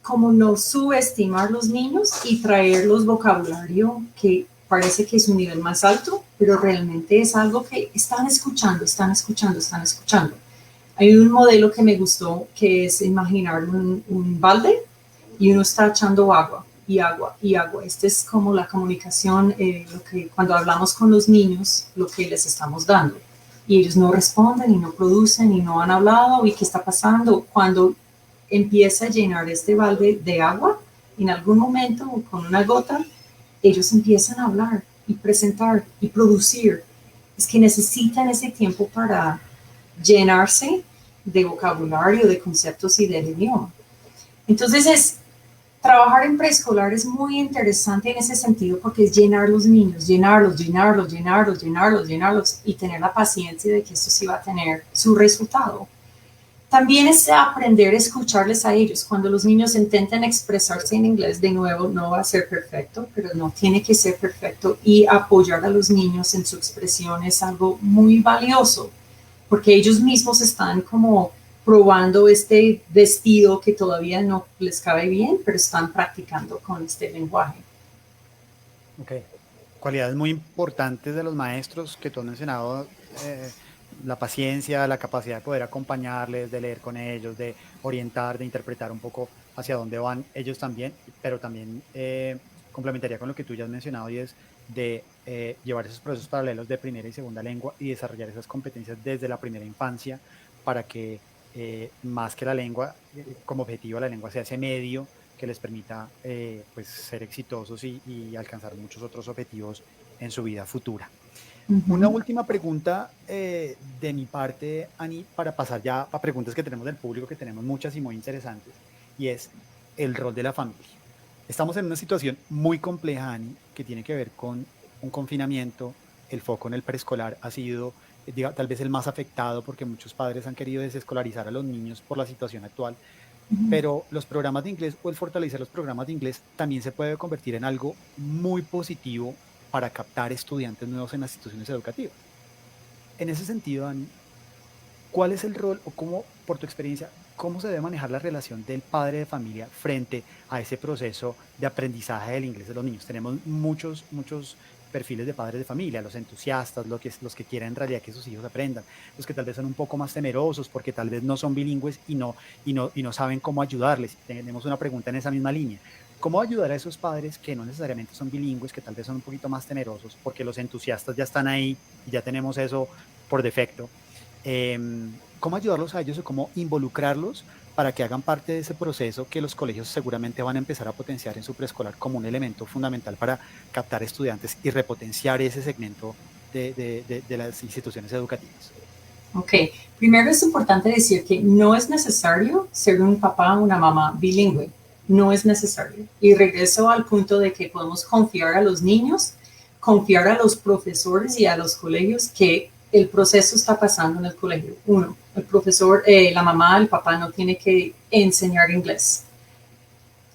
como no subestimar los niños y traerlos vocabulario que parece que es un nivel más alto, pero realmente es algo que están escuchando, están escuchando, están escuchando. Hay un modelo que me gustó que es imaginar un balde y uno está echando agua y agua y agua. Esta es como la comunicación, lo que, cuando hablamos con los niños, lo que les estamos dando. Y ellos no responden y no producen y no han hablado y qué está pasando. Cuando empieza a llenar este balde de agua, en algún momento con una gota, ellos empiezan a hablar y presentar y producir. Es que necesitan ese tiempo para llenarse de vocabulario, de conceptos y del idioma. Entonces, trabajar en preescolar es muy interesante en ese sentido porque es llenar los niños, llenarlos, llenarlos, llenarlos, llenarlos, llenarlos y tener la paciencia de que esto sí va a tener su resultado. También es aprender a escucharles a ellos. Cuando los niños intenten expresarse en inglés, de nuevo, no va a ser perfecto, pero no tiene que ser perfecto. Y apoyar a los niños en su expresión es algo muy valioso, porque ellos mismos están como probando este vestido que todavía no les cabe bien, pero están practicando con este lenguaje.
Ok. Cualidades muy importantes de los maestros que tú has mencionado, la paciencia, la capacidad de poder acompañarles, de leer con ellos, de orientar, de interpretar un poco hacia dónde van ellos también, pero también complementaría con lo que tú ya has mencionado y es de llevar esos procesos paralelos de primera y segunda lengua y desarrollar esas competencias desde la primera infancia para que más que la lengua, como objetivo la lengua sea ese medio que les permita pues ser exitosos y alcanzar muchos otros objetivos en su vida futura. Una última pregunta de mi parte, Ani, para pasar ya a preguntas que tenemos del público, que tenemos muchas y muy interesantes, y es el rol de la familia. Estamos en una situación muy compleja, Ani, que tiene que ver con un confinamiento. El foco en el preescolar ha sido tal vez el más afectado porque muchos padres han querido desescolarizar a los niños por la situación actual, pero los programas de inglés o el fortalecer los programas de inglés también se puede convertir en algo muy positivo para captar estudiantes nuevos en las instituciones educativas. En ese sentido, Dani, ¿cuál es el rol o cómo, por tu experiencia, cómo se debe manejar la relación del padre de familia frente a ese proceso de aprendizaje del inglés de los niños? Tenemos muchos perfiles de padres de familia, los entusiastas, los que quieren en realidad que sus hijos aprendan, los que tal vez son un poco más temerosos porque tal vez no son bilingües y no saben cómo ayudarles. Tenemos una pregunta en esa misma línea. ¿Cómo ayudar a esos padres que no necesariamente son bilingües, que tal vez son un poquito más temerosos, porque los entusiastas ya están ahí y ya tenemos eso por defecto? ¿Cómo ayudarlos a ellos o cómo involucrarlos para que hagan parte de ese proceso que los colegios seguramente van a empezar a potenciar en su preescolar como un elemento fundamental para captar estudiantes y repotenciar ese segmento de las instituciones educativas?
Ok, primero es importante decir que no es necesario ser un papá o una mamá bilingüe. No es necesario. Y regreso al punto de que podemos confiar a los niños, confiar a los profesores y a los colegios que el proceso está pasando en el colegio. Uno, el profesor, la mamá, el papá no tiene que enseñar inglés.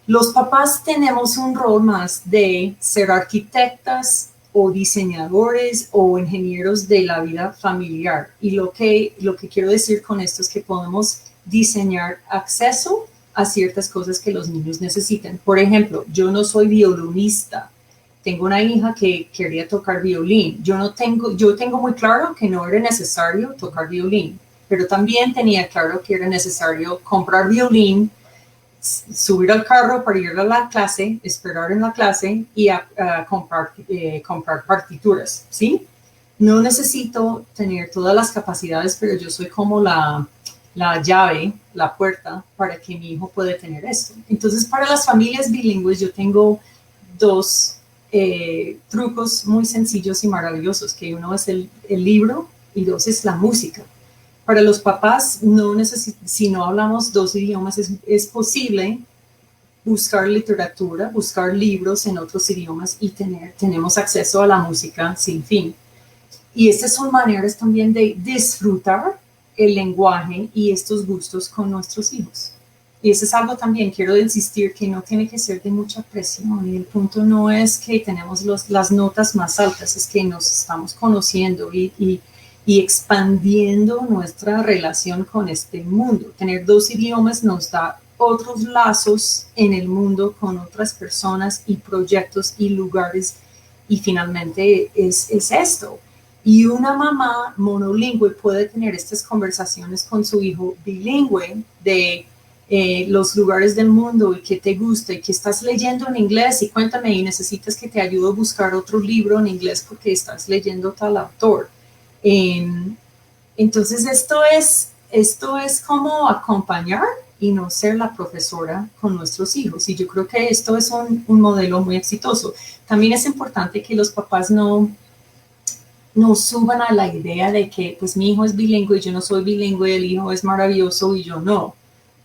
Los papás tenemos un rol más de ser arquitectas o diseñadores o ingenieros de la vida familiar. Y lo que quiero decir con esto es que podemos diseñar acceso a ciertas cosas que los niños necesitan. Por ejemplo, yo no soy violinista. Tengo una hija que quería tocar violín. Yo tengo muy claro que no era necesario tocar violín, pero también tenía claro que era necesario comprar violín, subir al carro para ir a la clase, esperar en la clase y comprar partituras, ¿sí? No necesito tener todas las capacidades, pero yo soy como la llave, la puerta para que mi hijo pueda tener esto. Entonces, para las familias bilingües, yo tengo dos trucos muy sencillos y maravillosos, que uno es el libro y dos es la música. Para los papás, si no hablamos dos idiomas, es posible buscar literatura, buscar libros en otros idiomas y tenemos acceso a la música sin fin. Y estas son maneras también de disfrutar el lenguaje y estos gustos con nuestros hijos. Y eso es algo también, quiero insistir, que no tiene que ser de mucha presión. Y el punto no es que tenemos las notas más altas, es que nos estamos conociendo y expandiendo nuestra relación con este mundo. Tener 2 idiomas nos da otros lazos en el mundo con otras personas y proyectos y lugares. Y finalmente es esto. Y una mamá monolingüe puede tener estas conversaciones con su hijo bilingüe de los lugares del mundo y qué te gusta y qué estás leyendo en inglés y cuéntame y necesitas que te ayude a buscar otro libro en inglés porque estás leyendo tal autor. Entonces esto es como acompañar y no ser la profesora con nuestros hijos, y yo creo que esto es un modelo muy exitoso. También es importante que los papás no suban a la idea de que pues mi hijo es bilingüe y yo no soy bilingüe, el hijo es maravilloso y yo no.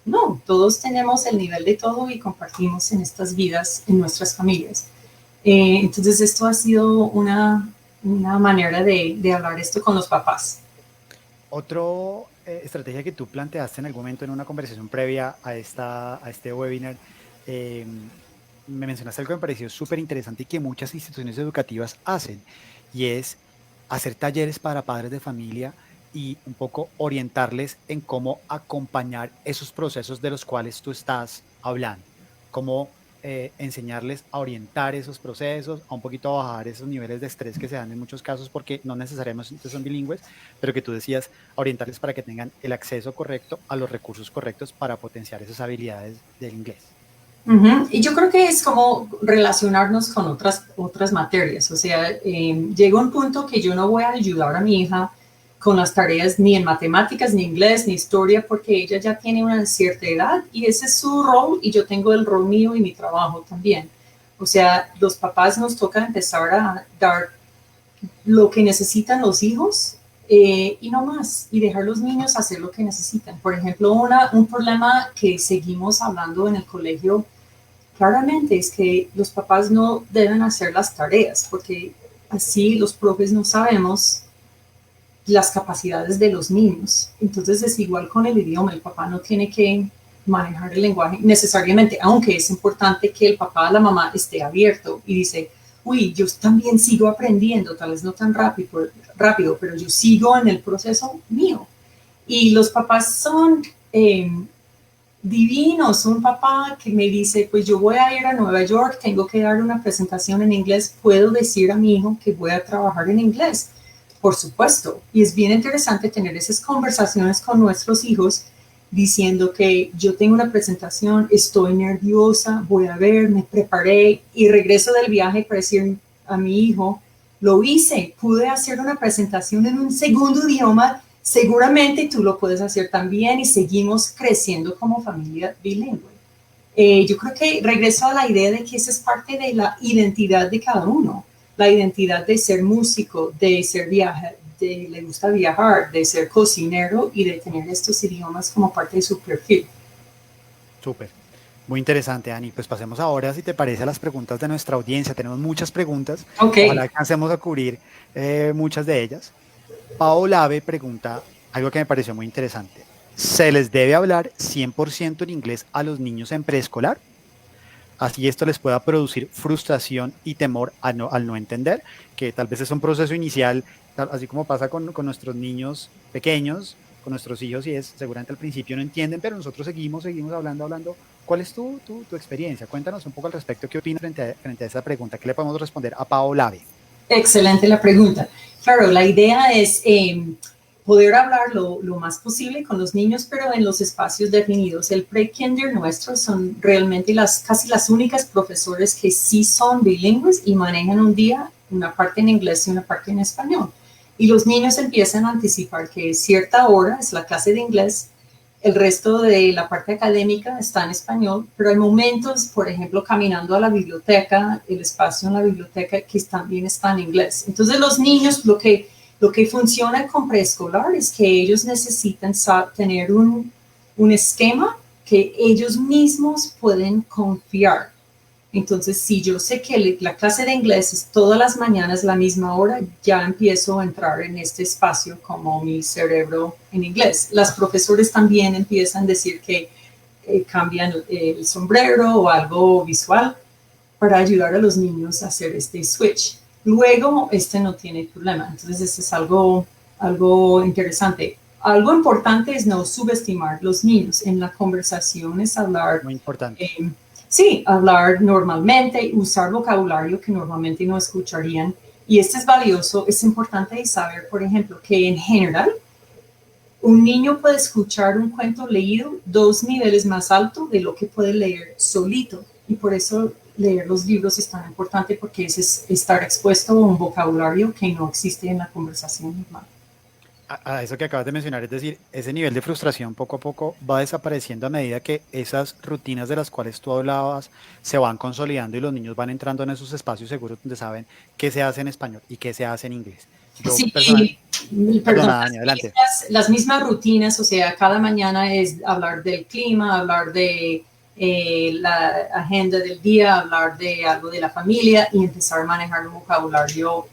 No, todos tenemos el nivel de todo y compartimos en estas vidas, en nuestras familias. Entonces esto ha sido una manera de hablar esto con los papás.
Otra estrategia que tú planteaste en algún momento en una conversación previa a este webinar, me mencionaste algo que me pareció súper interesante y que muchas instituciones educativas hacen, y es hacer talleres para padres de familia y un poco orientarles en cómo acompañar esos procesos de los cuales tú estás hablando, cómo enseñarles a orientar esos procesos, a un poquito a bajar esos niveles de estrés que se dan en muchos casos porque no necesariamente son bilingües, pero que tú decías, orientarles para que tengan el acceso correcto a los recursos correctos para potenciar esas habilidades del inglés.
Y yo creo que es como relacionarnos con otras materias. O sea, llega un punto que yo no voy a ayudar a mi hija con las tareas ni en matemáticas, ni inglés, ni historia, porque ella ya tiene una cierta edad y ese es su rol y yo tengo el rol mío y mi trabajo también. O sea, los papás nos toca empezar a dar lo que necesitan los hijos y no más, y dejar a los niños hacer lo que necesitan. Por ejemplo, un problema que seguimos hablando en el colegio claramente es que los papás no deben hacer las tareas, porque así los profes no sabemos las capacidades de los niños. Entonces es igual con el idioma, el papá no tiene que manejar el lenguaje necesariamente, aunque es importante que el papá, la mamá esté abierto y dice, uy, yo también sigo aprendiendo, tal vez no tan rápido, pero yo sigo en el proceso mío. Y los papás son divinos. Un papá que me dice, pues yo voy a ir a Nueva York, tengo que dar una presentación en inglés, puedo decir a mi hijo que voy a trabajar en inglés. Por supuesto, y es bien interesante tener esas conversaciones con nuestros hijos diciendo que yo tengo una presentación, estoy nerviosa, voy a ver, me preparé y regreso del viaje para decir a mi hijo, lo hice, pude hacer una presentación en un segundo idioma, seguramente tú lo puedes hacer también y seguimos creciendo como familia bilingüe. Yo creo que regreso a la idea de que esa es parte de la identidad de cada uno. La identidad de ser músico, de ser le gusta viajar, de ser cocinero y de tener estos idiomas como parte de su perfil.
Súper, muy interesante, Ani. Pues pasemos ahora, si te parece, a las preguntas de nuestra audiencia. Tenemos muchas preguntas, ojalá alcancemos a cubrir muchas de ellas. Paola Ave pregunta algo que me pareció muy interesante. ¿Se les debe hablar 100% en inglés a los niños en preescolar? Así esto les pueda producir frustración y temor al no entender, que tal vez es un proceso inicial, así como pasa con nuestros niños pequeños, con nuestros hijos, y seguramente al principio no entienden, pero nosotros seguimos hablando. ¿Cuál es tu experiencia? Cuéntanos un poco al respecto, ¿qué opinas frente a esa pregunta? ¿Qué le podemos responder a Paola Ave?
Excelente la pregunta. Claro, la idea es poder hablar lo más posible con los niños, pero en los espacios definidos. El pre-kinder nuestro son realmente casi las únicas profesores que sí son bilingües y manejan un día una parte en inglés y una parte en español. Y los niños empiezan a anticipar que cierta hora es la clase de inglés, el resto de la parte académica está en español, pero hay momentos, por ejemplo, caminando a la biblioteca, el espacio en la biblioteca que también está en inglés. Entonces los niños, lo que funciona con preescolar es que ellos necesitan tener un esquema que ellos mismos pueden confiar. Entonces, si yo sé que la clase de inglés es todas las mañanas la misma hora, ya empiezo a entrar en este espacio como mi cerebro en inglés. Las profesores también empiezan a decir que cambian el sombrero o algo visual para ayudar a los niños a hacer este switch. Luego, no tiene problema. Entonces, eso es algo interesante. Algo importante es no subestimar los niños. En la conversación es hablar...
Muy importante.
Sí, hablar normalmente, usar vocabulario que normalmente no escucharían. Y esto es valioso, es importante saber, por ejemplo, que en general un niño puede escuchar un cuento leído 2 niveles más alto de lo que puede leer solito. Y por eso leer los libros es tan importante, porque es estar expuesto a un vocabulario que no existe en la conversación normal.
A eso que acabas de mencionar, es decir, ese nivel de frustración poco a poco va desapareciendo a medida que esas rutinas de las cuales tú hablabas se van consolidando y los niños van entrando en esos espacios seguros donde saben qué se hace en español y qué se hace en inglés.
Sí,
perdón, Dani, adelante.
Las mismas rutinas, o sea, cada mañana es hablar del clima, hablar de la agenda del día, hablar de algo de la familia y empezar a manejar un vocabulario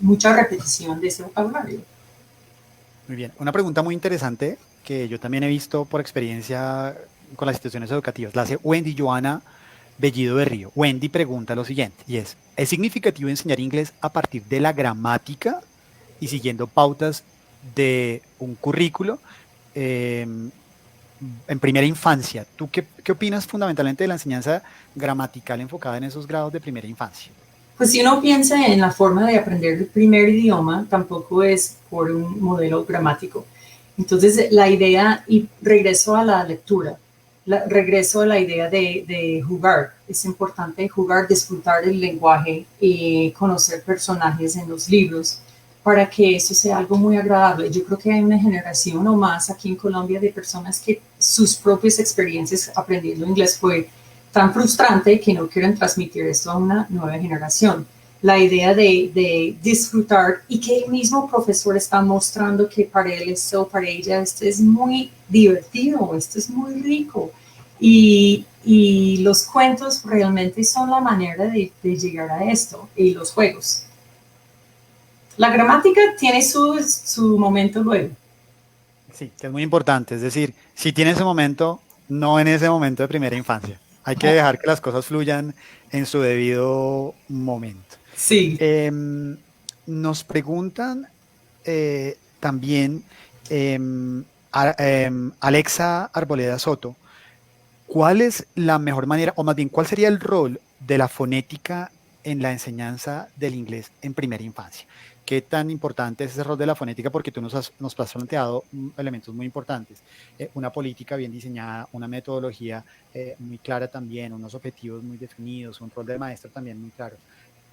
mucha repetición de ese vocabulario.
Muy bien, una pregunta muy interesante que yo también he visto por experiencia con las instituciones educativas, la hace Wendy Joana Bellido de Río. Wendy pregunta lo siguiente, y ¿es significativo enseñar inglés a partir de la gramática y siguiendo pautas de un currículo en primera infancia? ¿Tú qué opinas fundamentalmente de la enseñanza gramatical enfocada en esos grados de primera infancia?
Pues si uno piensa en la forma de aprender el primer idioma, tampoco es por un modelo gramático. Entonces, la idea, y regreso a la lectura, regreso a la idea de jugar. Es importante jugar, disfrutar el lenguaje y conocer personajes en los libros para que eso sea algo muy agradable. Yo creo que hay una generación o más aquí en Colombia de personas que sus propias experiencias aprendiendo inglés fue tan frustrante que no quieren transmitir esto a una nueva generación. La idea de disfrutar y que el mismo profesor está mostrando que para él esto, para ella esto es muy divertido, esto es muy rico. Y los cuentos realmente son la manera de llegar a esto, y los juegos. La gramática tiene su momento luego.
Sí, que es muy importante, es decir, si tiene ese momento, no en ese momento de primera infancia. Hay que dejar que las cosas fluyan en su debido momento.
Sí.
Nos preguntan también Alexa Arboleda Soto, ¿cuál es la mejor manera, o más bien, cuál sería el rol de la fonética en la enseñanza del inglés en primera infancia? ¿Qué tan importante es ese rol de la fonética? Porque tú nos has planteado elementos muy importantes. Una política bien diseñada, una metodología muy clara también, unos objetivos muy definidos, un rol de maestro también muy claro.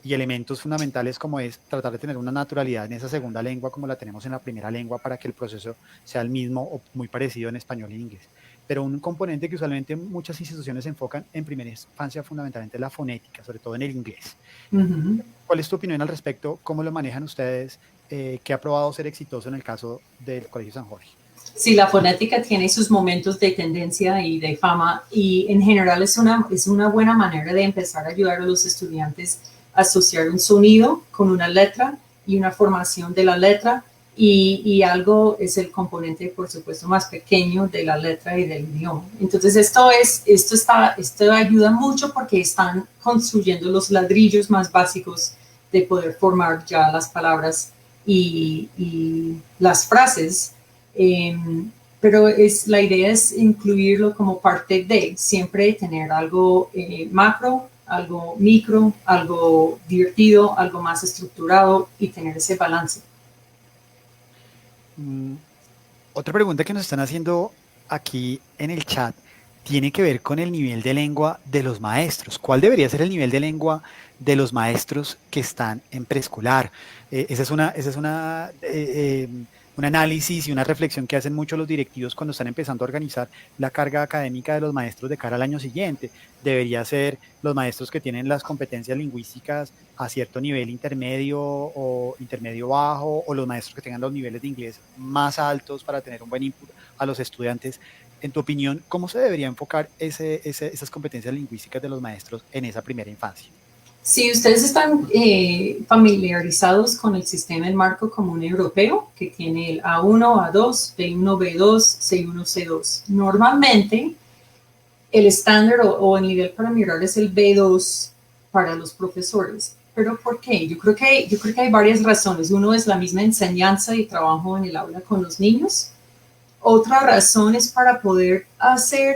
Y elementos fundamentales como es tratar de tener una naturalidad en esa segunda lengua como la tenemos en la primera lengua para que el proceso sea el mismo o muy parecido en español y en inglés. Pero un componente que usualmente muchas instituciones se enfocan en primera infancia fundamentalmente es la fonética, sobre todo en el inglés.
Uh-huh.
¿Cuál es tu opinión al respecto? ¿Cómo lo manejan ustedes? ¿Qué ha probado ser exitoso en el caso del Colegio San Jorge?
Sí, la fonética tiene sus momentos de tendencia y de fama, y en general es una buena manera de empezar a ayudar a los estudiantes a asociar un sonido con una letra y una formación de la letra, y algo es el componente, por supuesto, más pequeño de la letra y del idioma. Entonces, esto ayuda mucho porque están construyendo los ladrillos más básicos de poder formar ya las palabras y las frases. Pero la idea es incluirlo como parte de, siempre tener algo macro, algo micro, algo divertido, algo más estructurado y tener ese balance.
Otra pregunta que nos están haciendo aquí en el chat tiene que ver con el nivel de lengua de los maestros. ¿Cuál debería ser el nivel de lengua de los maestros que están en preescolar? Esa es un análisis y una reflexión que hacen muchos los directivos cuando están empezando a organizar la carga académica de los maestros de cara al año siguiente. Debería ser los maestros que tienen las competencias lingüísticas a cierto nivel intermedio o intermedio bajo, o los maestros que tengan los niveles de inglés más altos para tener un buen input a los estudiantes. en tu opinión, ¿cómo se debería enfocar esas competencias lingüísticas de los maestros en esa primera infancia?
Si ustedes están familiarizados con el sistema del marco común europeo, que tiene el A1, A2, B1, B2, C1, C2. Normalmente, el estándar o el nivel para mirar es el B2 para los profesores. ¿Pero por qué? Yo creo que hay varias razones. Uno es la misma enseñanza y trabajo en el aula con los niños. Otra razón es para poder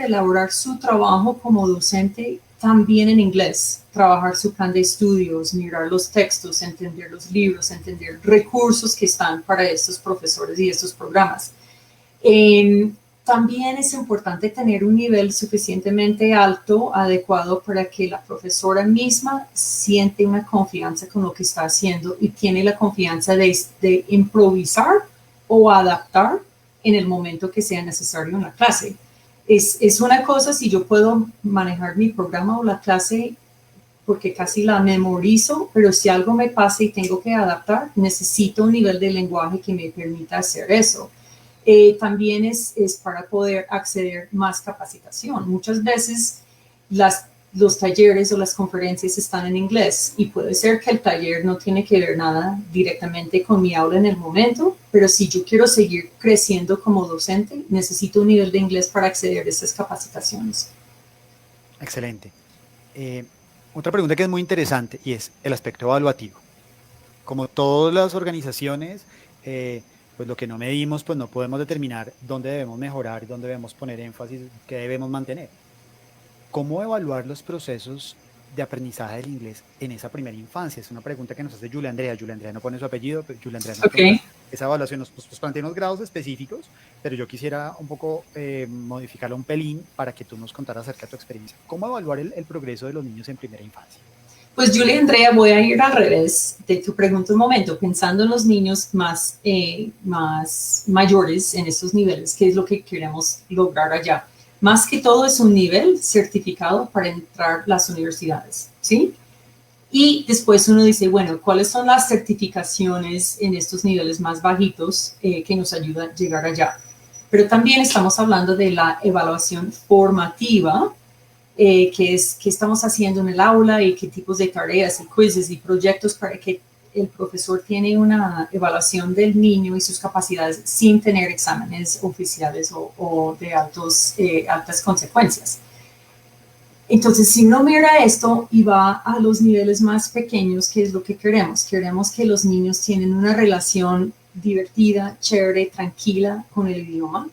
elaborar su trabajo como docente también en inglés, trabajar su plan de estudios, mirar los textos, entender los libros, entender recursos que están para estos profesores y estos programas. También es importante tener un nivel suficientemente alto, adecuado para que la profesora misma siente una confianza con lo que está haciendo y tiene la confianza de improvisar o adaptar en el momento que sea necesario en la clase. Es una cosa si yo puedo manejar mi programa o la clase porque casi la memorizo, pero si algo me pasa y tengo que adaptar, necesito un nivel de lenguaje que me permita hacer eso. También es para poder acceder más capacitación. Muchas veces los talleres o las conferencias están en inglés y puede ser que el taller no tiene que ver nada directamente con mi aula en el momento, pero si yo quiero seguir creciendo como docente, necesito un nivel de inglés para acceder a esas capacitaciones.
Excelente. Otra pregunta que es muy interesante y es el aspecto evaluativo. Como todas las organizaciones, pues lo que no medimos, pues no podemos determinar dónde debemos mejorar, dónde debemos poner énfasis, qué debemos mantener. ¿Cómo evaluar los procesos de aprendizaje del inglés en esa primera infancia? Es una pregunta que nos hace Julia Andrea. Julia Andrea no pone su apellido, pero Julia Andrea nos pregunta, esa evaluación nos plantea unos grados específicos, pero yo quisiera un poco modificarlo un pelín para que tú nos contaras acerca de tu experiencia. ¿Cómo evaluar el progreso de los niños en primera infancia?
Pues Julia Andrea, voy a ir al revés de tu pregunta un momento, pensando en los niños más mayores en estos niveles, ¿qué es lo que queremos lograr allá? Más que todo es un nivel certificado para entrar a las universidades, ¿sí? Y después uno dice, bueno, ¿cuáles son las certificaciones en estos niveles más bajitos que nos ayudan a llegar allá? Pero también estamos hablando de la evaluación formativa, qué estamos haciendo en el aula y qué tipos de tareas y quizzes y proyectos para que el profesor tiene una evaluación del niño y sus capacidades sin tener exámenes oficiales o de altas consecuencias. Entonces, si uno mira esto y va a los niveles más pequeños, ¿qué es lo que queremos? Queremos que los niños tienen una relación divertida, chévere, tranquila con el idioma.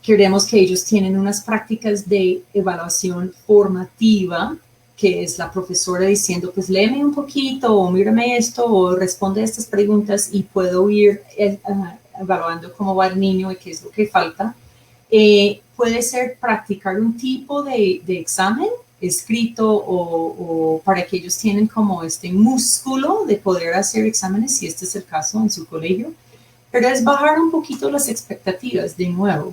Queremos que ellos tienen unas prácticas de evaluación formativa, que es la profesora diciendo, pues léeme un poquito, o mírame esto, o responde a estas preguntas y puedo ir evaluando cómo va el niño y qué es lo que falta. Puede ser practicar un tipo de examen escrito o para que ellos tienen como este músculo de poder hacer exámenes, si este es el caso en su colegio. Pero es bajar un poquito las expectativas de nuevo.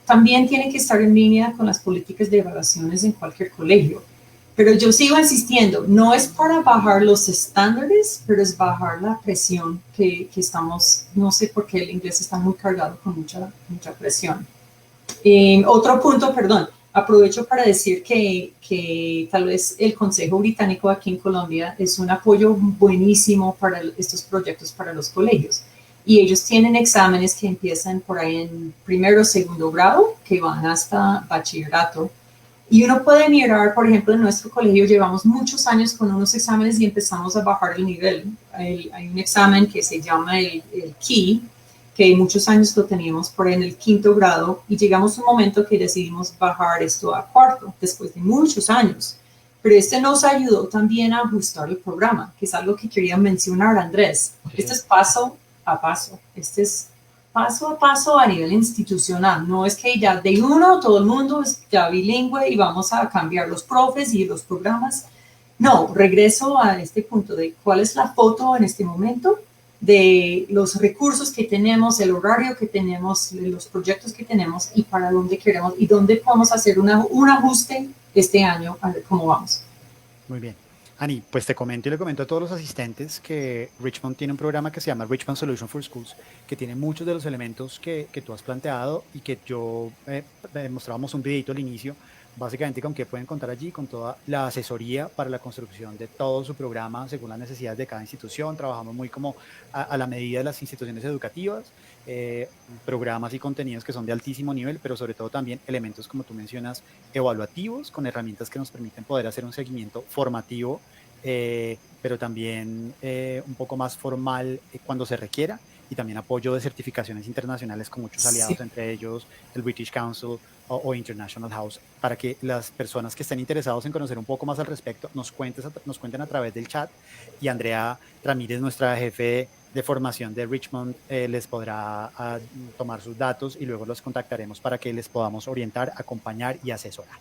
También tiene que estar en línea con las políticas de evaluaciones en cualquier colegio. Pero yo sigo insistiendo, no es para bajar los estándares, pero es bajar la presión que estamos, no sé por qué el inglés está muy cargado con mucha presión. Otro punto, perdón, aprovecho para decir que tal vez el Consejo Británico aquí en Colombia es un apoyo buenísimo para estos proyectos para los colegios. Y ellos tienen exámenes que empiezan por ahí en primero o segundo grado, que van hasta bachillerato. Y uno puede mirar, por ejemplo, en nuestro colegio llevamos muchos años con unos exámenes y empezamos a bajar el nivel. Hay un examen que se llama el KEY, que muchos años lo teníamos por ahí en el quinto grado y llegamos a un momento que decidimos bajar esto a cuarto, después de muchos años. Pero este nos ayudó también a ajustar el programa, que es algo que quería mencionar, Andrés. Este es paso a paso. Este es paso a paso a nivel institucional. No es que ya de uno todo el mundo es ya bilingüe y vamos a cambiar los profes y los programas. No, regreso a este punto de cuál es la foto en este momento, de los recursos que tenemos, el horario que tenemos, los proyectos que tenemos y para dónde queremos y dónde podemos hacer un ajuste este año a ver cómo vamos.
Muy bien. Ani, pues te comento y le comento a todos los asistentes que Richmond tiene un programa que se llama Richmond Solution for Schools, que tiene muchos de los elementos que tú has planteado y que yo mostrábamos un videito al inicio, básicamente con qué pueden contar allí, con toda la asesoría para la construcción de todo su programa según las necesidades de cada institución. Trabajamos muy como a la medida de las instituciones educativas, programas y contenidos que son de altísimo nivel, pero sobre todo también elementos, como tú mencionas, evaluativos, con herramientas que nos permiten poder hacer un seguimiento formativo, pero también un poco más formal cuando se requiera, y también apoyo de certificaciones internacionales con muchos aliados, sí, entre ellos el British Council o International House, para que las personas que estén interesados en conocer un poco más al respecto nos cuenten a través del chat, y Andrea Ramírez, nuestra jefe de formación de Richmond, les podrá tomar sus datos y luego los contactaremos para que les podamos orientar, acompañar y asesorar.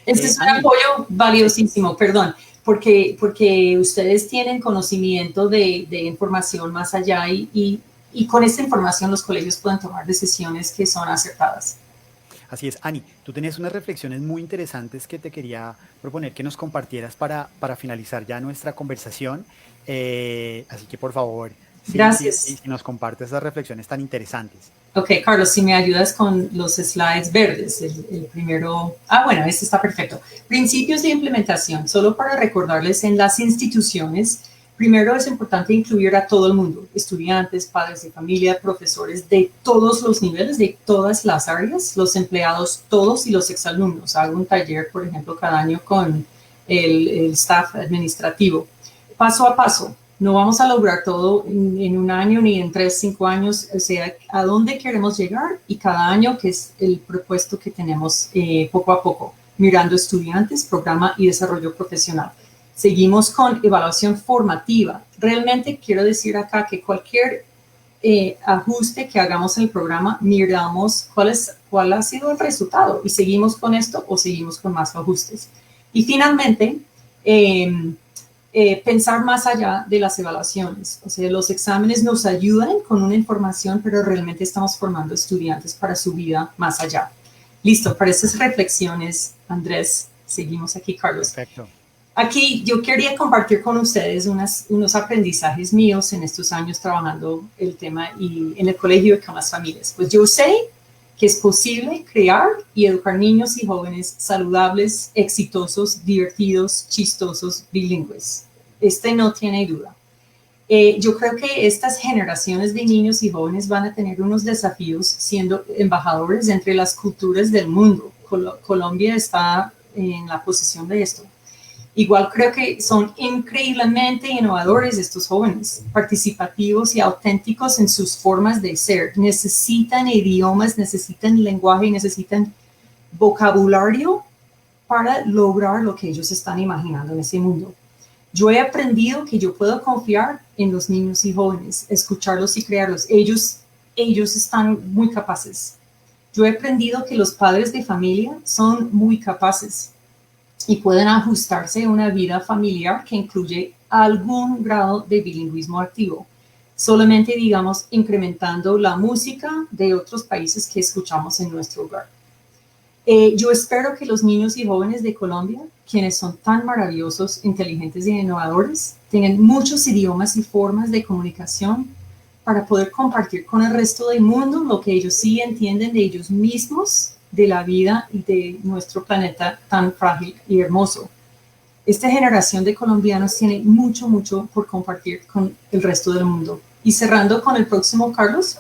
Este es un apoyo valiosísimo, perdón, porque ustedes tienen conocimiento de información más allá y con esta información los colegios pueden tomar decisiones que son acertadas.
Así es. Ani, tú tenías unas reflexiones muy interesantes que te quería proponer que nos compartieras para finalizar ya nuestra conversación. Así que, por favor,
gracias.
Si nos compartes esas reflexiones tan interesantes.
Ok, Carlos, si me ayudas con los slides verdes, el primero. Bueno, este está perfecto. Principios de implementación. Solo para recordarles, en las instituciones, primero es importante incluir a todo el mundo, estudiantes, padres de familia, profesores de todos los niveles, de todas las áreas, los empleados todos y los exalumnos. Hago un taller, por ejemplo, cada año con el staff administrativo. Paso a paso, no vamos a lograr todo en un año ni en 3, 5 años, o sea, a dónde queremos llegar y cada año, que es el propuesto que tenemos poco a poco, mirando estudiantes, programa y desarrollo profesional. Seguimos con evaluación formativa. Realmente quiero decir acá que cualquier ajuste que hagamos en el programa, miramos cuál ha sido el resultado y seguimos con esto o seguimos con más ajustes. Y finalmente, pensar más allá de las evaluaciones. O sea, los exámenes nos ayudan con una información, pero realmente estamos formando estudiantes para su vida más allá. Listo, para estas reflexiones, Andrés, seguimos aquí, Carlos.
Perfecto.
Aquí yo quería compartir con ustedes unos aprendizajes míos en estos años trabajando el tema y en el colegio y con las familias. Pues yo sé que es posible crear y educar niños y jóvenes saludables, exitosos, divertidos, chistosos, bilingües. No tiene duda. Yo creo que estas generaciones de niños y jóvenes van a tener unos desafíos siendo embajadores entre las culturas del mundo. Colombia está en la posición de esto. Igual creo que son increíblemente innovadores estos jóvenes, participativos y auténticos en sus formas de ser. Necesitan idiomas, necesitan lenguaje, necesitan vocabulario para lograr lo que ellos están imaginando en ese mundo. Yo he aprendido que yo puedo confiar en los niños y jóvenes, escucharlos y crearlos. Ellos están muy capaces. Yo he aprendido que los padres de familia son muy capaces y pueden ajustarse a una vida familiar que incluye algún grado de bilingüismo activo, solamente, digamos, incrementando la música de otros países que escuchamos en nuestro hogar. Yo espero que los niños y jóvenes de Colombia, quienes son tan maravillosos, inteligentes y innovadores, tengan muchos idiomas y formas de comunicación para poder compartir con el resto del mundo lo que ellos sí entienden de ellos mismos, de la vida y de nuestro planeta tan frágil y hermoso. Esta generación de colombianos tiene mucho, mucho por compartir con el resto del mundo. Y cerrando con el próximo, Carlos.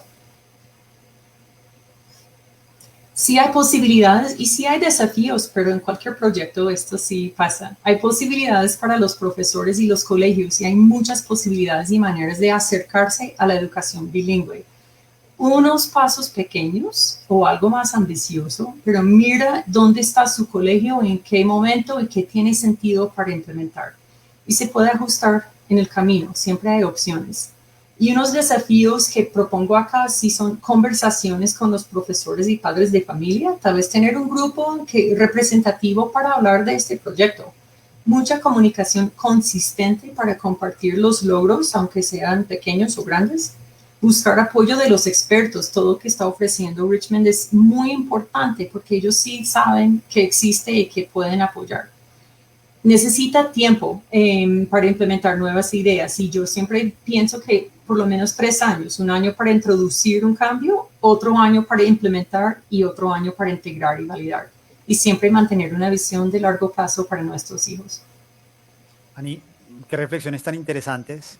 Sí hay posibilidades y sí hay desafíos, pero en cualquier proyecto esto sí pasa. Hay posibilidades para los profesores y los colegios y hay muchas posibilidades y maneras de acercarse a la educación bilingüe. Unos pasos pequeños o algo más ambicioso, pero mira dónde está su colegio, en qué momento y qué tiene sentido para implementar. Y se puede ajustar en el camino, siempre hay opciones. Y unos desafíos que propongo acá sí son conversaciones con los profesores y padres de familia, tal vez tener un grupo representativo para hablar de este proyecto. Mucha comunicación consistente para compartir los logros, aunque sean pequeños o grandes. Buscar apoyo de los expertos, todo lo que está ofreciendo Richmond es muy importante porque ellos sí saben que existe y que pueden apoyar. necesita tiempo para implementar nuevas ideas y yo siempre pienso que por lo menos 3 años, un año para introducir un cambio, otro año para implementar y otro año para integrar y validar. Y siempre mantener una visión de largo plazo para nuestros hijos.
Ani, qué reflexiones tan interesantes.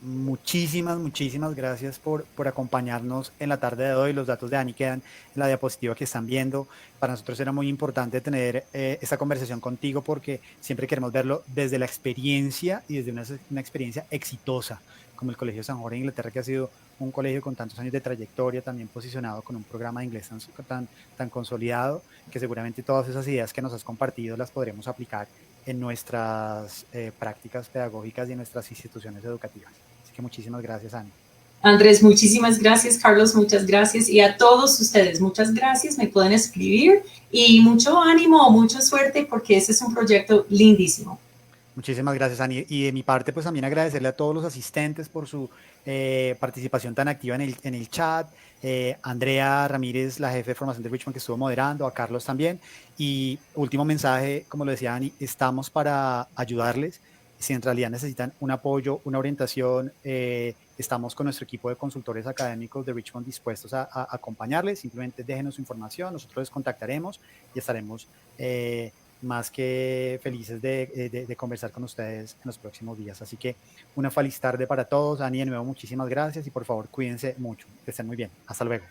Muchísimas gracias por acompañarnos en la tarde de hoy. Los datos de Ani quedan en la diapositiva que están viendo. Para nosotros era muy importante tener esta conversación contigo porque siempre queremos verlo desde la experiencia y desde una experiencia exitosa, como el Colegio San Jorge de Inglaterra, que ha sido un colegio con tantos años de trayectoria, también posicionado con un programa de inglés tan consolidado, que seguramente todas esas ideas que nos has compartido las podremos aplicar en nuestras prácticas pedagógicas y en nuestras instituciones educativas. Así que muchísimas gracias, Ani.
Andrés, muchísimas gracias. Carlos, muchas gracias. Y a todos ustedes, muchas gracias. Me pueden escribir y mucho ánimo, mucha suerte porque ese es un proyecto lindísimo.
Muchísimas gracias, Ani. Y de mi parte, pues también agradecerle a todos los asistentes por su participación tan activa en el chat. Andrea Ramírez, la jefe de formación de Richmond, que estuvo moderando, a Carlos también. Y último mensaje, como lo decía Ani, estamos para ayudarles. Si en realidad necesitan un apoyo, una orientación, estamos con nuestro equipo de consultores académicos de Richmond dispuestos a acompañarles. Simplemente déjenos su información, nosotros les contactaremos y estaremos más que felices de conversar con ustedes en los próximos días. Así que una feliz tarde para todos. Ani, de nuevo, muchísimas gracias y por favor cuídense mucho. Que estén muy bien. Hasta luego.